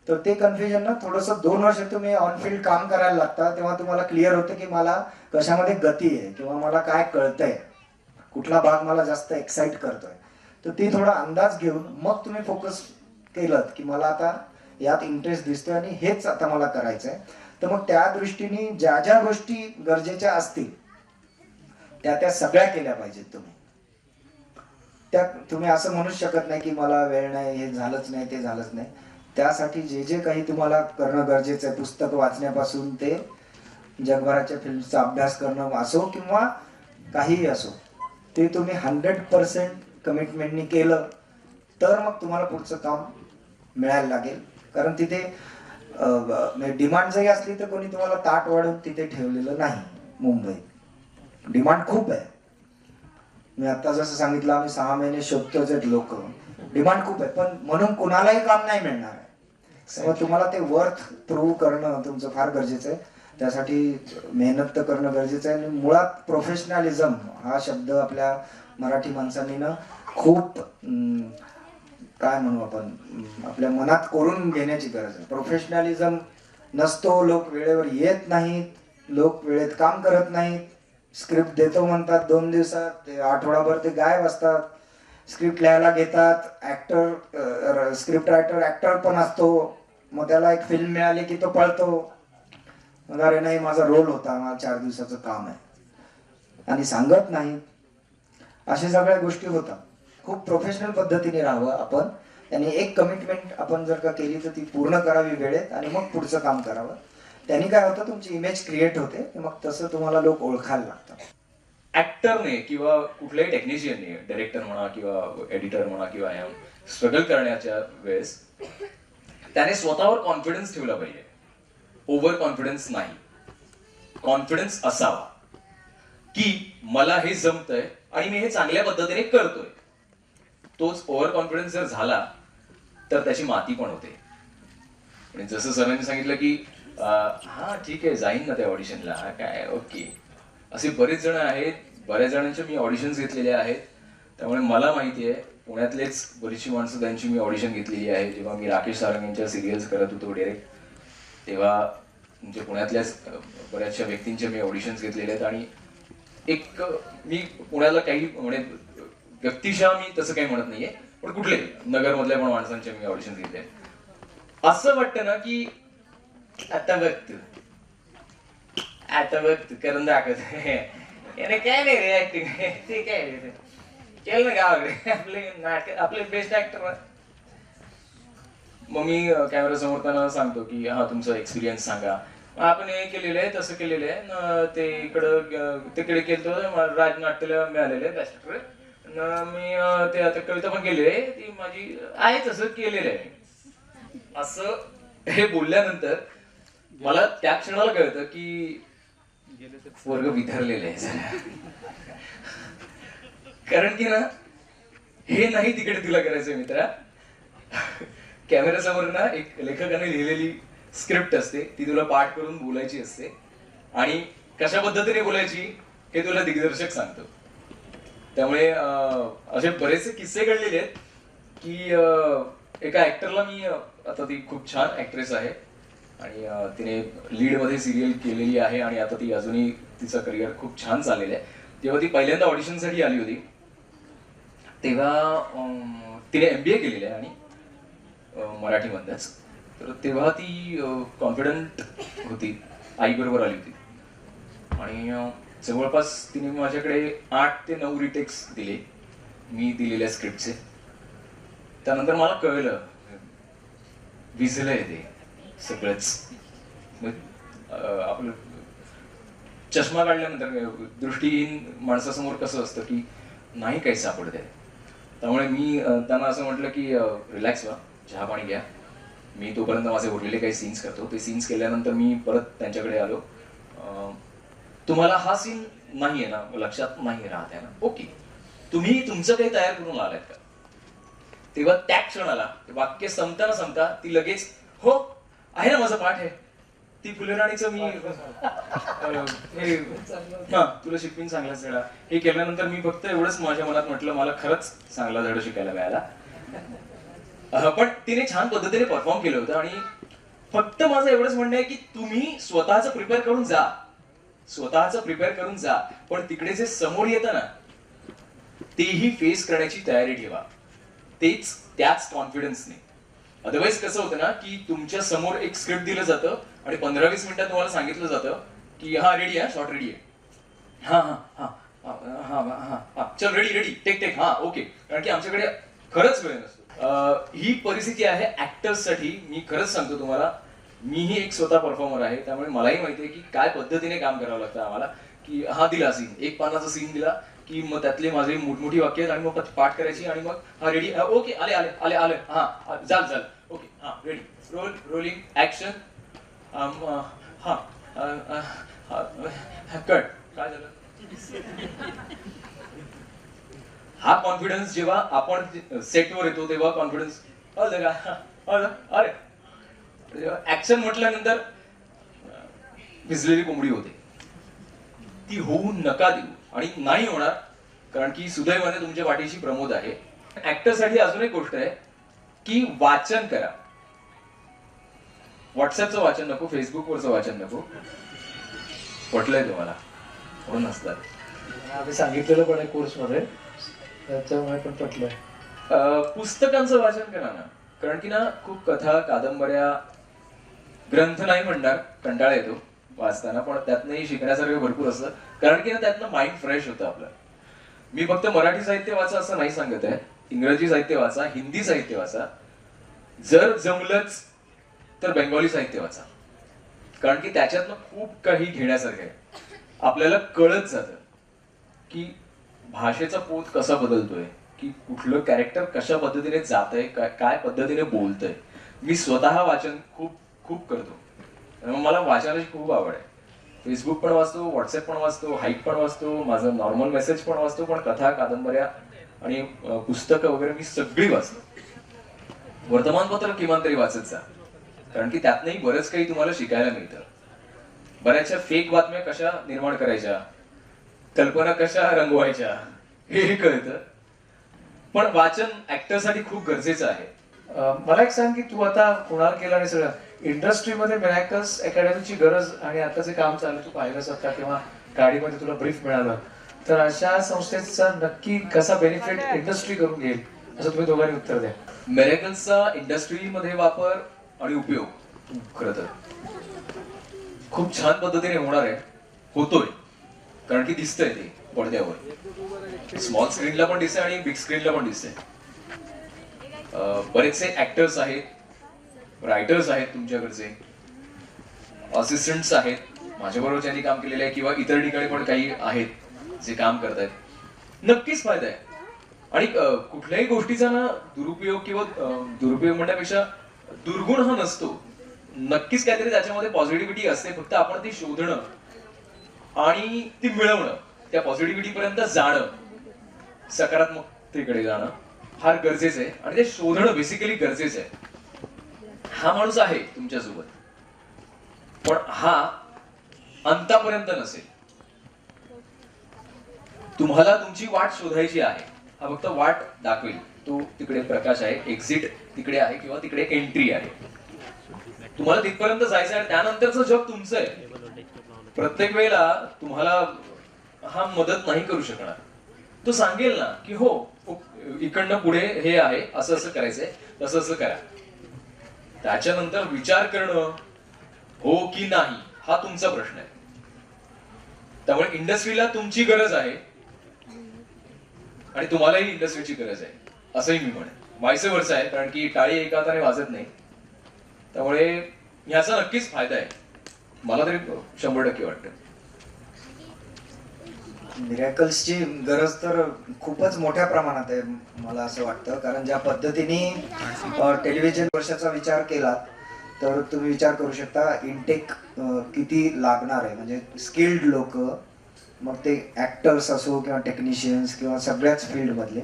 D: तर ते कन्फ्युजन ना थोडंसं 2 वर्ष तुम्ही ऑन फील्ड काम करायला लागता तेव्हा तुम्हाला क्लिअर होतं की मला कशामध्ये गती आहे किंवा मला काय कळतंय, कुठला भाग मला जास्त एक्साइट करतोय. तर ती थोडा अंदाज घेऊन मग तुम्ही फोकस केलं की मला आता यात इंटरेस्ट दिसतोय आणि हेच आता मला करायचंय. तर मग त्या दृष्टीने ज्या ज्या गोष्टी गरजेच्या असतील त्या सगळ्या केल्या पाहिजेत तुम्ही. त्या तुम्ही असं म्हणूच शकत नाही की मला वेळ नाही, हे झालंच नाही, ते झालंच नाही. त्यासाठी जे जे काही तुम्हाला करणं गरजेचं आहे, पुस्तक वाचण्यापासून ते जगभराच्या फिल्मचा अभ्यास करणं असो किंवा काहीही असो, ते तुम्ही 100% कमिटमेंटनी केलं तर मग तुम्हाला पुढचं काम मिळायला लागेल. कारण तिथे डिमांड जरी असली तर कोणी तुम्हाला ताट वाढून तिथे ठेवलेलं नाही. मुंबईत डिमांड खूप आहे. मी आता जसं सांगितलं आम्ही 6 महिने शोधतोच आहेत लोक, डिमांड खूप आहे. पण म्हणून कुणालाही काम नाही मिळणार आहे. तेव्हा तुम्हाला ते वर्थ प्रूव्ह करणं तुमचं फार गरजेचं आहे. त्यासाठी मेहनत तर करणं गरजेचं आहे. आणि मुळात प्रोफेशनॅलिझम हा शब्द आपल्या मराठी माणसांनी ना खूप काय म्हणू आपण, आपल्या मनात कोरून घेण्याची गरज आहे. प्रोफेशनॅलिझम नसतो, लोक वेळेवर येत नाहीत, लोक वेळेत काम करत नाहीत. स्क्रिप्ट देतो म्हणतात 2 दिवसात, ते आठवडाभर ते गायब असतात. स्क्रिप्ट लिहायला घेतात, ऍक्टर स्क्रिप्ट रायटर ऍक्टर पण असतो, मग त्याला एक फिल्म मिळाली की तो पळतो, अरे नाही माझा रोल होता, मला 4 दिवसाचं काम आहे, आणि सांगत नाही. अशा सगळ्या गोष्टी होतात. खूप प्रोफेशनल पद्धतीने राहावं आपण, आणि एक कमिटमेंट आपण जर का केली तर ती पूर्ण करावी वेळेत आणि मग पुढचं काम करावं. त्यांनी काय होतं, तुमची इमेज क्रिएट होते, मग तसं तुम्हाला लोक ओळखायला लागतात.
C: ऍक्टरने किंवा कुठल्याही टेक्निशियनने, डायरेक्टर म्हणा किंवा एडिटर म्हणा किंवा स्ट्रगल करण्याच्या वेळेस त्याने स्वतःवर कॉन्फिडन्स ठेवला पाहिजे. ओव्हर कॉन्फिडन्स नाही, कॉन्फिडन्स असावा की मला हे जमतंय आणि मी हे चांगल्या पद्धतीने करतोय. तोच ओव्हर कॉन्फिडन्स जर झाला तर त्याची माती पण होते. आणि जसं सरांनी सांगितलं की हा ठीक आहे जाईन ना त्या ऑडिशनला, काय ओके, असे बरेच जण आहेत, बऱ्याच जणांचे मी ऑडिशन्स घेतलेले आहेत. त्यामुळे मला माहिती आहे, पुण्यातलेच बरीचशी माणसं त्यांची मी ऑडिशन घेतलेली आहे. जेव्हा मी राकेश सारंग यांच्या सिरियल्स करत होतो डायरेक्ट, तेव्हा म्हणजे पुण्यातल्याच बऱ्याचशा व्यक्तींचे मी ऑडिशन्स घेतलेले आहेत. आणि एक मी पुण्याला काही म्हणजे व्यक्तिशः मी तसं काही म्हणत नाहीये, पण कुठले नगरमधल्या पण माणसांचे मी ऑडिशन घेतले. असं वाटतं ना की आता बघ करून दाखवत याने काय नाही रे ऍक्टिंग, ते काय रे केलं ना गावाकडे आपले नाटक, आपले बेस्ट ऍक्टर. मग मी कॅमेरा समोर त्यांना सांगतो की हा तुमचा एक्सपिरियन्स सांगा. आपण हे केलेलं आहे, तसं केलेलं आहे न, ते इकडं तिकडे केलं, राजनाट्याला मिळालेलं आहे बेस्ट ऍक्टर. मी ते आता कविता पण केली आहे, ती माझी आहे तसं केलेलं आहे. असं हे बोलल्यानंतर मला त्या क्षणाला कळतं की वर्ग विधारलेलं आहे जरा. कारण की ना हे नाही तिकडे तुला करायचंय मित्रा. कॅमेरा समोर ना एक लेखकाने लिहिलेली स्क्रिप्ट असते, ती तुला पाठ करून बोलायची असते आणि कशा पद्धतीने बोलायची हे तुला दिग्दर्शक सांगतो. त्यामुळे असे बरेचसे किस्से घडलेले आहेत की एका ऍक्टरला मी, आता ती खूप छान ऍक्ट्रेस आहे आणि तिने लीड मध्ये सिरियल केलेली आहे आणि आता ती अजूनही तिचं करिअर खूप छान चाललेलं आहे. जेव्हा ती पहिल्यांदा ऑडिशनसाठी आली होती तेव्हा तिने MBA केलेलं आहे आणि मराठीमधनंच. तर तेव्हा ती कॉन्फिडंट होती, आईबरोबर आली होती आणि जवळपास तिने माझ्याकडे 8 ते 9 रिटेक्स दिले मी दिलेल्या स्क्रिप्टचे. त्यानंतर मला कळलं विझलंय ते सगळंच. आपलं चष्मा काढल्यानंतर दृष्टीहीन माणसासमोर कसं असतं की नाही काही सापडत आहे. त्यामुळे मी त्यांना असं म्हटलं की रिलॅक्स व्हा, चहा पाणी घ्या, मी तोपर्यंत माझे उरलेले काही सीन्स करतो. ते सीन्स केल्यानंतर मी परत त्यांच्याकडे आलो. तुम्हाला हा सीन नाहीये ना, लक्षात नाही राहत आहे ना, ओके, तुम्ही तुमचं काही तयार करून आलात का? तेव्हा त्या क्षणाला वाक्य संपता ती लगेच हो आहे ना माझं पाठ आहे, ती फुलेराणीचं मी तुला शिकवीन चांगला धडा हे केल्यानंतर मी फक्त एवढंच माझ्या मनात म्हटलं मला खरंच चांगला धडा शिकायला मिळाला. पण तिने छान पद्धतीने परफॉर्म केलं होतं आणि फक्त माझं एवढंच म्हणणं आहे की तुम्ही स्वतःच प्रिपेअर करून जा, पण तिकडे जे समोर येतं ना तेही फेस करण्याची तयारी ठेवा. त्याच कॉन्फिडन्सने. अदरवाईज कसं होतं ना की तुमच्या समोर एक स्क्रिप्ट दिलं जातं आणि 15-20 मिनिटात तुम्हाला सांगितलं जातं की हा रेडी आहे, शॉर्ट रेडी आहे, हा हा हा हा हा हा चल रेडी टेक हा ओके. कारण की आमच्याकडे खरंच वेळ नसतो. ही परिस्थिती आहे ऍक्टर्स साठी. मी खरंच सांगतो तुम्हाला, मीही एक स्वतः परफॉर्मर आहे, त्यामुळे मलाही माहिती आहे की काय पद्धतीने काम करावं लागतं आम्हाला. की हा दिला सीन, 1 पानाचा सीन दिला की मग त्यातले माझे मोठमोठी वाक्य आणि मग पाठ करायची आणि मग हा रेडी ओके आले आले आले आले हा चाल ओके हा रेडी रोलिंग ऍक्शन हा कट. काय झालं? हा कॉन्फिडन्स जेव्हा आपण सेटवर येतो तेव्हा कॉन्फिडन्स अरे ऍक्शन म्हटल्यानंतर भिजलेली कोंबडी होते. ती होऊ नका देऊ आणि नाही होणार, कारण की सुदैवाने तुमच्या पाठीशी प्रमोद आहे. ऍक्टरसाठी अजून एक गोष्ट आहे की वाचन करा. व्हॉट्सअपचं वाचन नको, फेसबुकवरचं वाचन नको. पटलंय तुम्हाला म्हणून नसतात.
B: आम्ही सांगितलेलं पण आहे कोर्समध्ये, त्याच्यामुळे पण पटलंय.
C: पुस्तकांचं वाचन करा ना, कारण की ना खूप कथा, कादंबऱ्या, ग्रंथ नाही म्हणणार, कंटाळा येतो वाचताना, पण त्यातनंही शिकण्यासारखं भरपूर असतं. कारण की ना त्यातनं माइंड फ्रेश होतं आपलं. मी फक्त मराठी साहित्य वाचा असं नाही सांगत आहे, इंग्रजी साहित्य वाचा, हिंदी साहित्य वाचा, जर जमलंच तर बेंगॉली साहित्य वाचा. कारण की त्याच्यातनं खूप काही घेण्यासारखं आहे. आपल्याला कळत जातं की भाषेचा पोत कसा बदलतोय, की कुठलं कॅरेक्टर कशा पद्धतीने जातंय, काय पद्धतीने बोलतंय. मी स्वतः वाचन खूप करतो, त्यामुळे मला वाचनाची खूप आवड आहे. फेसबुक पण वाचतो, व्हॉट्सअप पण वाचतो, हाईक पण वाचतो, माझं नॉर्मल मेसेज पण वाचतो, पण कथा, कादंबऱ्या आणि पुस्तकं वगैरे मी सगळी वाचतो. वर्तमानपत्र किमान तरी वाचत जा, कारण की त्यातनंही बरंच काही तुम्हाला शिकायला मिळतं. बऱ्याचशा फेक बातम्या कशा निर्माण करायच्या, कल्पना कशा रंगवायच्या हे कळतं. पण वाचन ऍक्टरसाठी खूप गरजेचं आहे.
B: मला एक सांग की तू आता कुणाल केला आणि सगळं इंडस्ट्रीमध्ये मिरॅकल्स अकॅडमीची गरज आणि आता जे काम चालू तू पाहिलंस आता किंवा गाडीमध्ये तुला ब्रीफ मिळालं, तर अशा संस्थेचा नक्की कसा बेनिफिट इंडस्ट्री करून घेईल असं तुम्ही दोघांनी उत्तर द्या.
C: मिरॅकल्सचा इंडस्ट्रीमध्ये वापर आणि उपयोग खरं तर खूप छान पद्धतीने होणार आहे, होतोय, कारण की दिसतंय ते पडद्यावर. स्मॉल स्क्रीनला पण दिसतंय आणि बिग स्क्रीनला पण दिसतंय. बरेचसे ऍक्टर्स आहेत, रायटर्स आहेत, तुमच्याकडचे असिस्टंट्स आहेत, माझ्याबरोबर ज्यांनी काम केलेलं आहे किंवा इतर ठिकाणी पण काही आहेत जे काम करतायत. नक्कीच फायदा आहे. आणि कुठल्याही गोष्टीचा ना दुरुपयोग किंवा दुरुपयोग म्हणण्यापेक्षा दुर्गुण हा नसतो. नक्कीच काहीतरी त्याच्यामध्ये पॉझिटिव्हिटी असते, फक्त आपण ती शोधणं आणि ती मिळवणं, त्या पॉझिटिव्हिटी पर्यंत जाणं, सकारात्मकतेकडे जाणं फार गरजेचं आहे आणि ते शोधणं बेसिकली गरजेचं आहे. हा माणूस आहे तुमच्यासोबत, पण हा अंतापर्यंत नसेल. तुम्हाला तुमची वाट शोधायची आहे, हा फक्त वाट दाखवेल. तो तिकडे प्रकाश आहे, एक्झिट तिकडे आहे किंवा तिकडे एंट्री आहे. तुम्हाला तिथपर्यंत जायचं आहे, त्यानंतरचं जग तुमचं आहे. प्रत्येक वेळेला तुम्हाला हा मदत नाही करू शकणार. तो सांगेल ना की हो इकडनं पुढे हे आहे, असं असं करायचंय, तसं असं करा. त्याच्यानंतर विचार करणं हो की नाही हा तुमचा प्रश्न आहे. त्यामुळे इंडस्ट्रीला तुमची गरज आहे आणि तुम्हालाही इंडस्ट्रीची गरज आहे असंही मी म्हणेन. व्हायस वर्सा आहे, कारण की टाळी एका हाताने वाजत नाही. त्यामुळे ह्याचा नक्कीच फायदा आहे, मला तरी 100% वाटतं.
D: मिरॅकल्सची गरज तर खूपच मोठ्या प्रमाणात आहे मला असं वाटतं. कारण ज्या पद्धतीने टेलिव्हिजन वर्षाचा विचार केला तर तुम्ही विचार करू शकता इनटेक किती लागणार आहे. म्हणजे स्किल्ड लोक, मग ते ॲक्टर्स असो किंवा टेक्निशियन्स किंवा सगळ्याच फील्डमधले,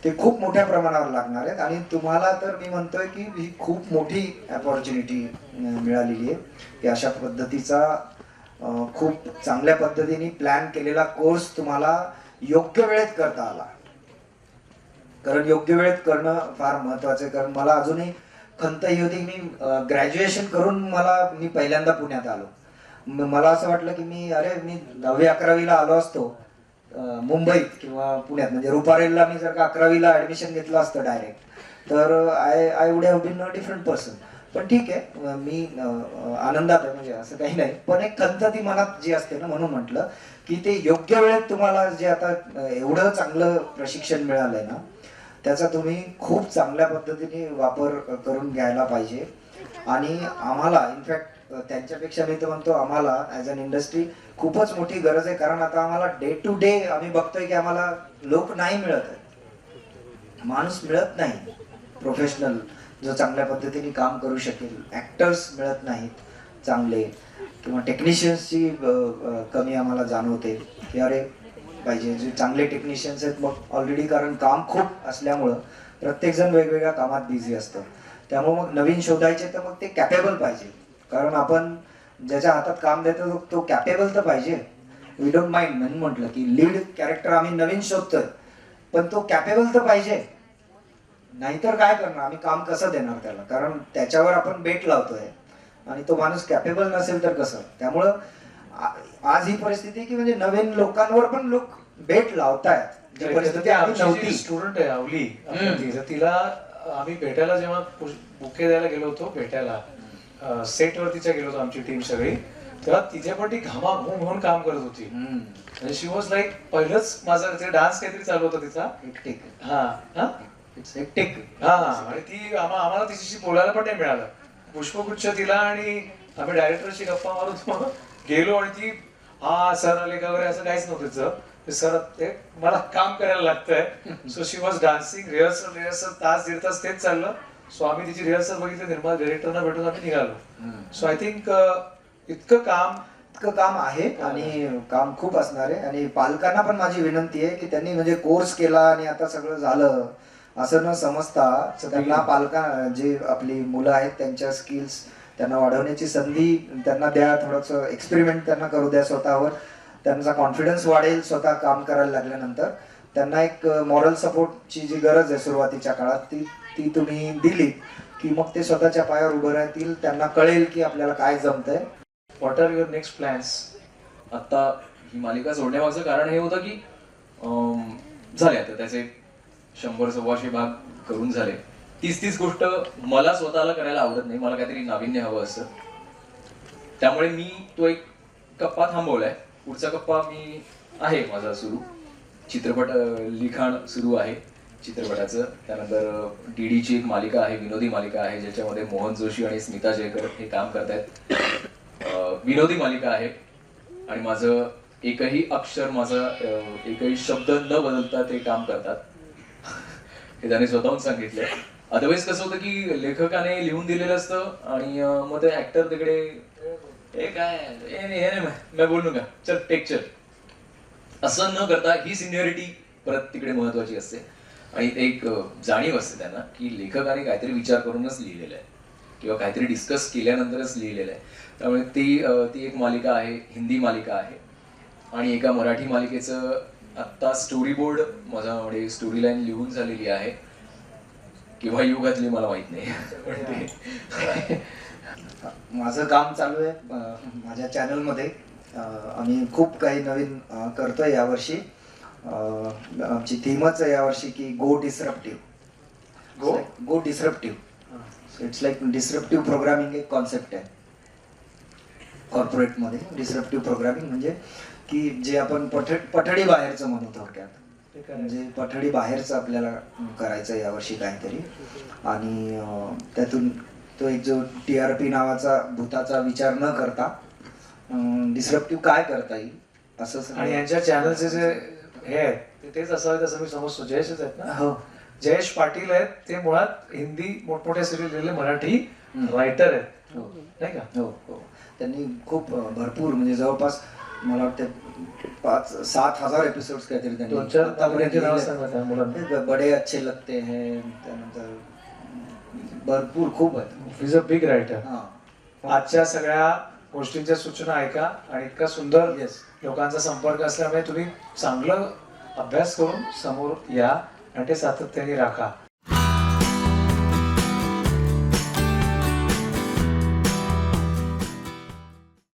D: ते खूप मोठ्या प्रमाणावर लागणार आहेत. आणि तुम्हाला तर मी म्हणतोय की ही खूप मोठी अपॉर्च्युनिटी मिळालेली आहे की अशा पद्धतीचा खूप चांगल्या पद्धतीने प्लॅन केलेला कोर्स तुम्हाला योग्य वेळेत करता आला. कारण योग्य वेळेत करणं फार महत्वाचं आहे. कारण मला अजूनही खंत ही होती, मी ग्रॅज्युएशन करून मी पहिल्यांदा पुण्यात आलो. मला असं वाटलं की मी 9वी-11वीला आलो असतो मुंबईत किंवा पुण्यात, म्हणजे रुपारेलला मी जर का 11वीला ऍडमिशन घेतलं असतं डायरेक्ट, तर I would have been a different person. पण ठीक आहे, मी आनंदात आहे, म्हणजे असं काही नाही. पण एक खंत ती मनात जी असते ना, म्हणून म्हटलं की ते योग्य वेळेत तुम्हाला जे आता एवढं चांगलं प्रशिक्षण मिळालंय ना, त्याचा तुम्ही खूप चांगल्या पद्धतीने वापर करून घ्यायला पाहिजे. आणि आम्हाला इनफॅक्ट त्यांच्यापेक्षा मी तर म्हणतो आम्हाला ॲज अन इंडस्ट्री खूपच मोठी गरज आहे. कारण आता आम्हाला डे टू डे आम्ही बघतोय की आम्हाला लोक नाही मिळत आहेत, माणूस मिळत नाही प्रोफेशनल जो चांगल्या पद्धतीने काम करू शकेल. ॲक्टर्स मिळत नाहीत चांगले, किंवा टेक्निशियन्सची कमी आम्हाला जाणवते की अरे पाहिजे जे चांगले टेक्निशियन्स आहेत. मग ऑलरेडी कारण काम खूप असल्यामुळं प्रत्येकजण वेगवेगळ्या कामात बिझी असतं. त्यामुळे मग नवीन शोधायचे तर मग ते कॅपेबल पाहिजे. कारण आपण ज्याच्या हातात काम देतो तो कॅपेबल तर पाहिजे. वी डोंट माइंड म्हणून म्हटलं की लीड कॅरेक्टर आम्ही नवीन शोधतोय, पण तो कॅपेबल तर पाहिजे. नाहीतर काय करणार आम्ही, काम कसं देणार त्याला? कारण त्याच्यावर आपण बेट लावतोय आणि तो माणूस कॅपेबल नसेल तर कसं? त्यामुळं आज ही परिस्थिती की म्हणजे नवीन लोकांवर पण लोक बेट लावतायत. जी परिस्थिती आधी नव्हती.
B: स्टुडंट आहे अवली, तिला आम्ही भेटायला जेव्हा बुके द्यायला गेलो होतो, भेटायला सेटवर तिच्या गेलो होतो आमची टीम सगळी, तेव्हा तिच्या पण ती घामाघूम म्हणून काम करत होती. म्हणजे शी वॉज लाईक, पहिलंच माझा डान्स काहीतरी चालू होता तिचा.
D: एकटेक
B: एकटेक हा. आणि ती आम्हाला तिच्याशी बोलायला पण नाही मिळालं. पुष्पगुच्छ तिला, आणि आम्ही डायरेक्टरशी गप्पा मारून गेलो आणि ती हा सर आले का वगैरे असं काहीच नव्हतं तिचं. सर ते मला काम करायला लागतंय. So she was dancing, rehearsal तास 1.5 तास तेच चाललं. सो आम्ही तिची रिहर्सल बघितली, निर्माण डायरेक्टरना भेटून आम्ही निघालो. सो आय थिंक इतकं काम आहे
D: आणि काम खूप असणार आहे. आणि पालकांना पण माझी विनंती आहे की त्यांनी म्हणजे कोर्स केला आणि आता सगळं झालं असं न समजता त्यांना जे आपली मुलं आहेत त्यांच्या स्किल्स त्यांना वाढवण्याची संधी त्यांना द्या. थोडंसं एक्सपेरिमेंट त्यांना करू द्या स्वतःवर. त्यांचा कॉन्फिडन्स वाढेल स्वतः काम करायला लागल्यानंतर. त्यांना एक मॉरल सपोर्टची जी गरज आहे सुरुवातीच्या काळात ती तुम्ही दिली की मग ते स्वतःच्या पायावर उभं राहतील. त्यांना कळेल की आपल्याला काय जमतंय.
B: What are your next plans?
C: आता ही मालिका सोडण्यामागचं कारण हे होतं की झाले आता त्याचे 100-125 भाग करून झाले. तीच गोष्ट मला स्वतःला करायला आवडत नाही, मला काहीतरी नाविन्य हवं असतं. त्यामुळे मी तो एक कप्पा थांबवलाय. पुढचा कप्पा मी आहे माझा सुरू, चित्रपट लिखाण सुरू आहे चित्रपटाचं. त्यानंतर डीडीची एक मालिका आहे, विनोदी मालिका आहे, ज्याच्यामध्ये मोहन जोशी आणि स्मिता जयकर हे काम करतायत. विनोदी मालिका आहे आणि माझं एकही अक्षर, माझा एकही शब्द न बदलता ते काम करतात. हे त्याने स्वतःहून सांगितलंय. अदरवाईज कसं होतं की लेखकाने लिहून दिलेलं असतं आणि मग ते ऍक्टर तिकडे हे काय हे नाही मी बोलू का चल टेक चल, असं न करता ही सिनियरिटी परत तिकडे महत्वाची असते आणि एक जाणीव असते त्यांना की लेखकाने काहीतरी विचार करूनच लिहिलेलं आहे किंवा काहीतरी डिस्कस केल्यानंतरच लिहिलेलं आहे. त्यामुळे ती एक मालिका आहे, हिंदी मालिका आहे. आणि एका मराठी मालिकेचं आत्ता स्टोरी बोर्ड माझ्याकडे स्टोरी लाईन लिहून झालेली आहे. किंवा युगातली मला माहित नाही.
D: माझं काम चालू आहे माझ्या चॅनलमध्ये. आम्ही खूप काही नवीन करतोय यावर्षी. आमची थीमच आहे यावर्षी की go disruptive. Go disruptive. It's like disruptive programming एक कॉन्सेप्ट आहे कॉर्पोरेटमध्ये. डिसरप्टिव्ह प्रोग्रामिंग म्हणजे की जे आपण पठडी बाहेरचं म्हणू थोडक्यात, म्हणजे पठडी बाहेरचं आपल्याला करायचं आहे यावर्षी काहीतरी. आणि त्यातून तो एक जो TRP नावाचा भूताचा विचार न करता डिसरप्टिव्ह काय करता येईल असं.
B: आणि यांच्या चॅनलचे जे हे आहेत ते तेच असावेत असं मी समजतो. जयेशच आहेत ना?
D: हो.
B: जयेश पाटील आहेत, ते मुळात हिंदी मोठमोठ्या सिरियल लिहिलेले मराठी रायटर आहेत,
D: हो.
B: नाही का?
D: हो हो. त्यांनी खूप भरपूर म्हणजे जवळपास मला वाटतं 5,000-7,000 एपिसोड्स काहीतरी त्यांनी
B: 2-4
D: आतापर्यंत
B: नावं
D: लिहिले.
B: सांगा त्या मुलांना.
D: बडे अच्छे लगते हैं, त्यानंतर भरपूर खूप आहेत.
B: Is a big writer.
D: हा.
B: आजच्या सगळ्या गोष्टींच्या सूचना ऐका आणि इतका सुंदर
D: Yes.
B: लोकांचा संपर्क असल्यामुळे तुम्ही चांगलं अभ्यास करून समोर या आणि ते सातत्याने राखा.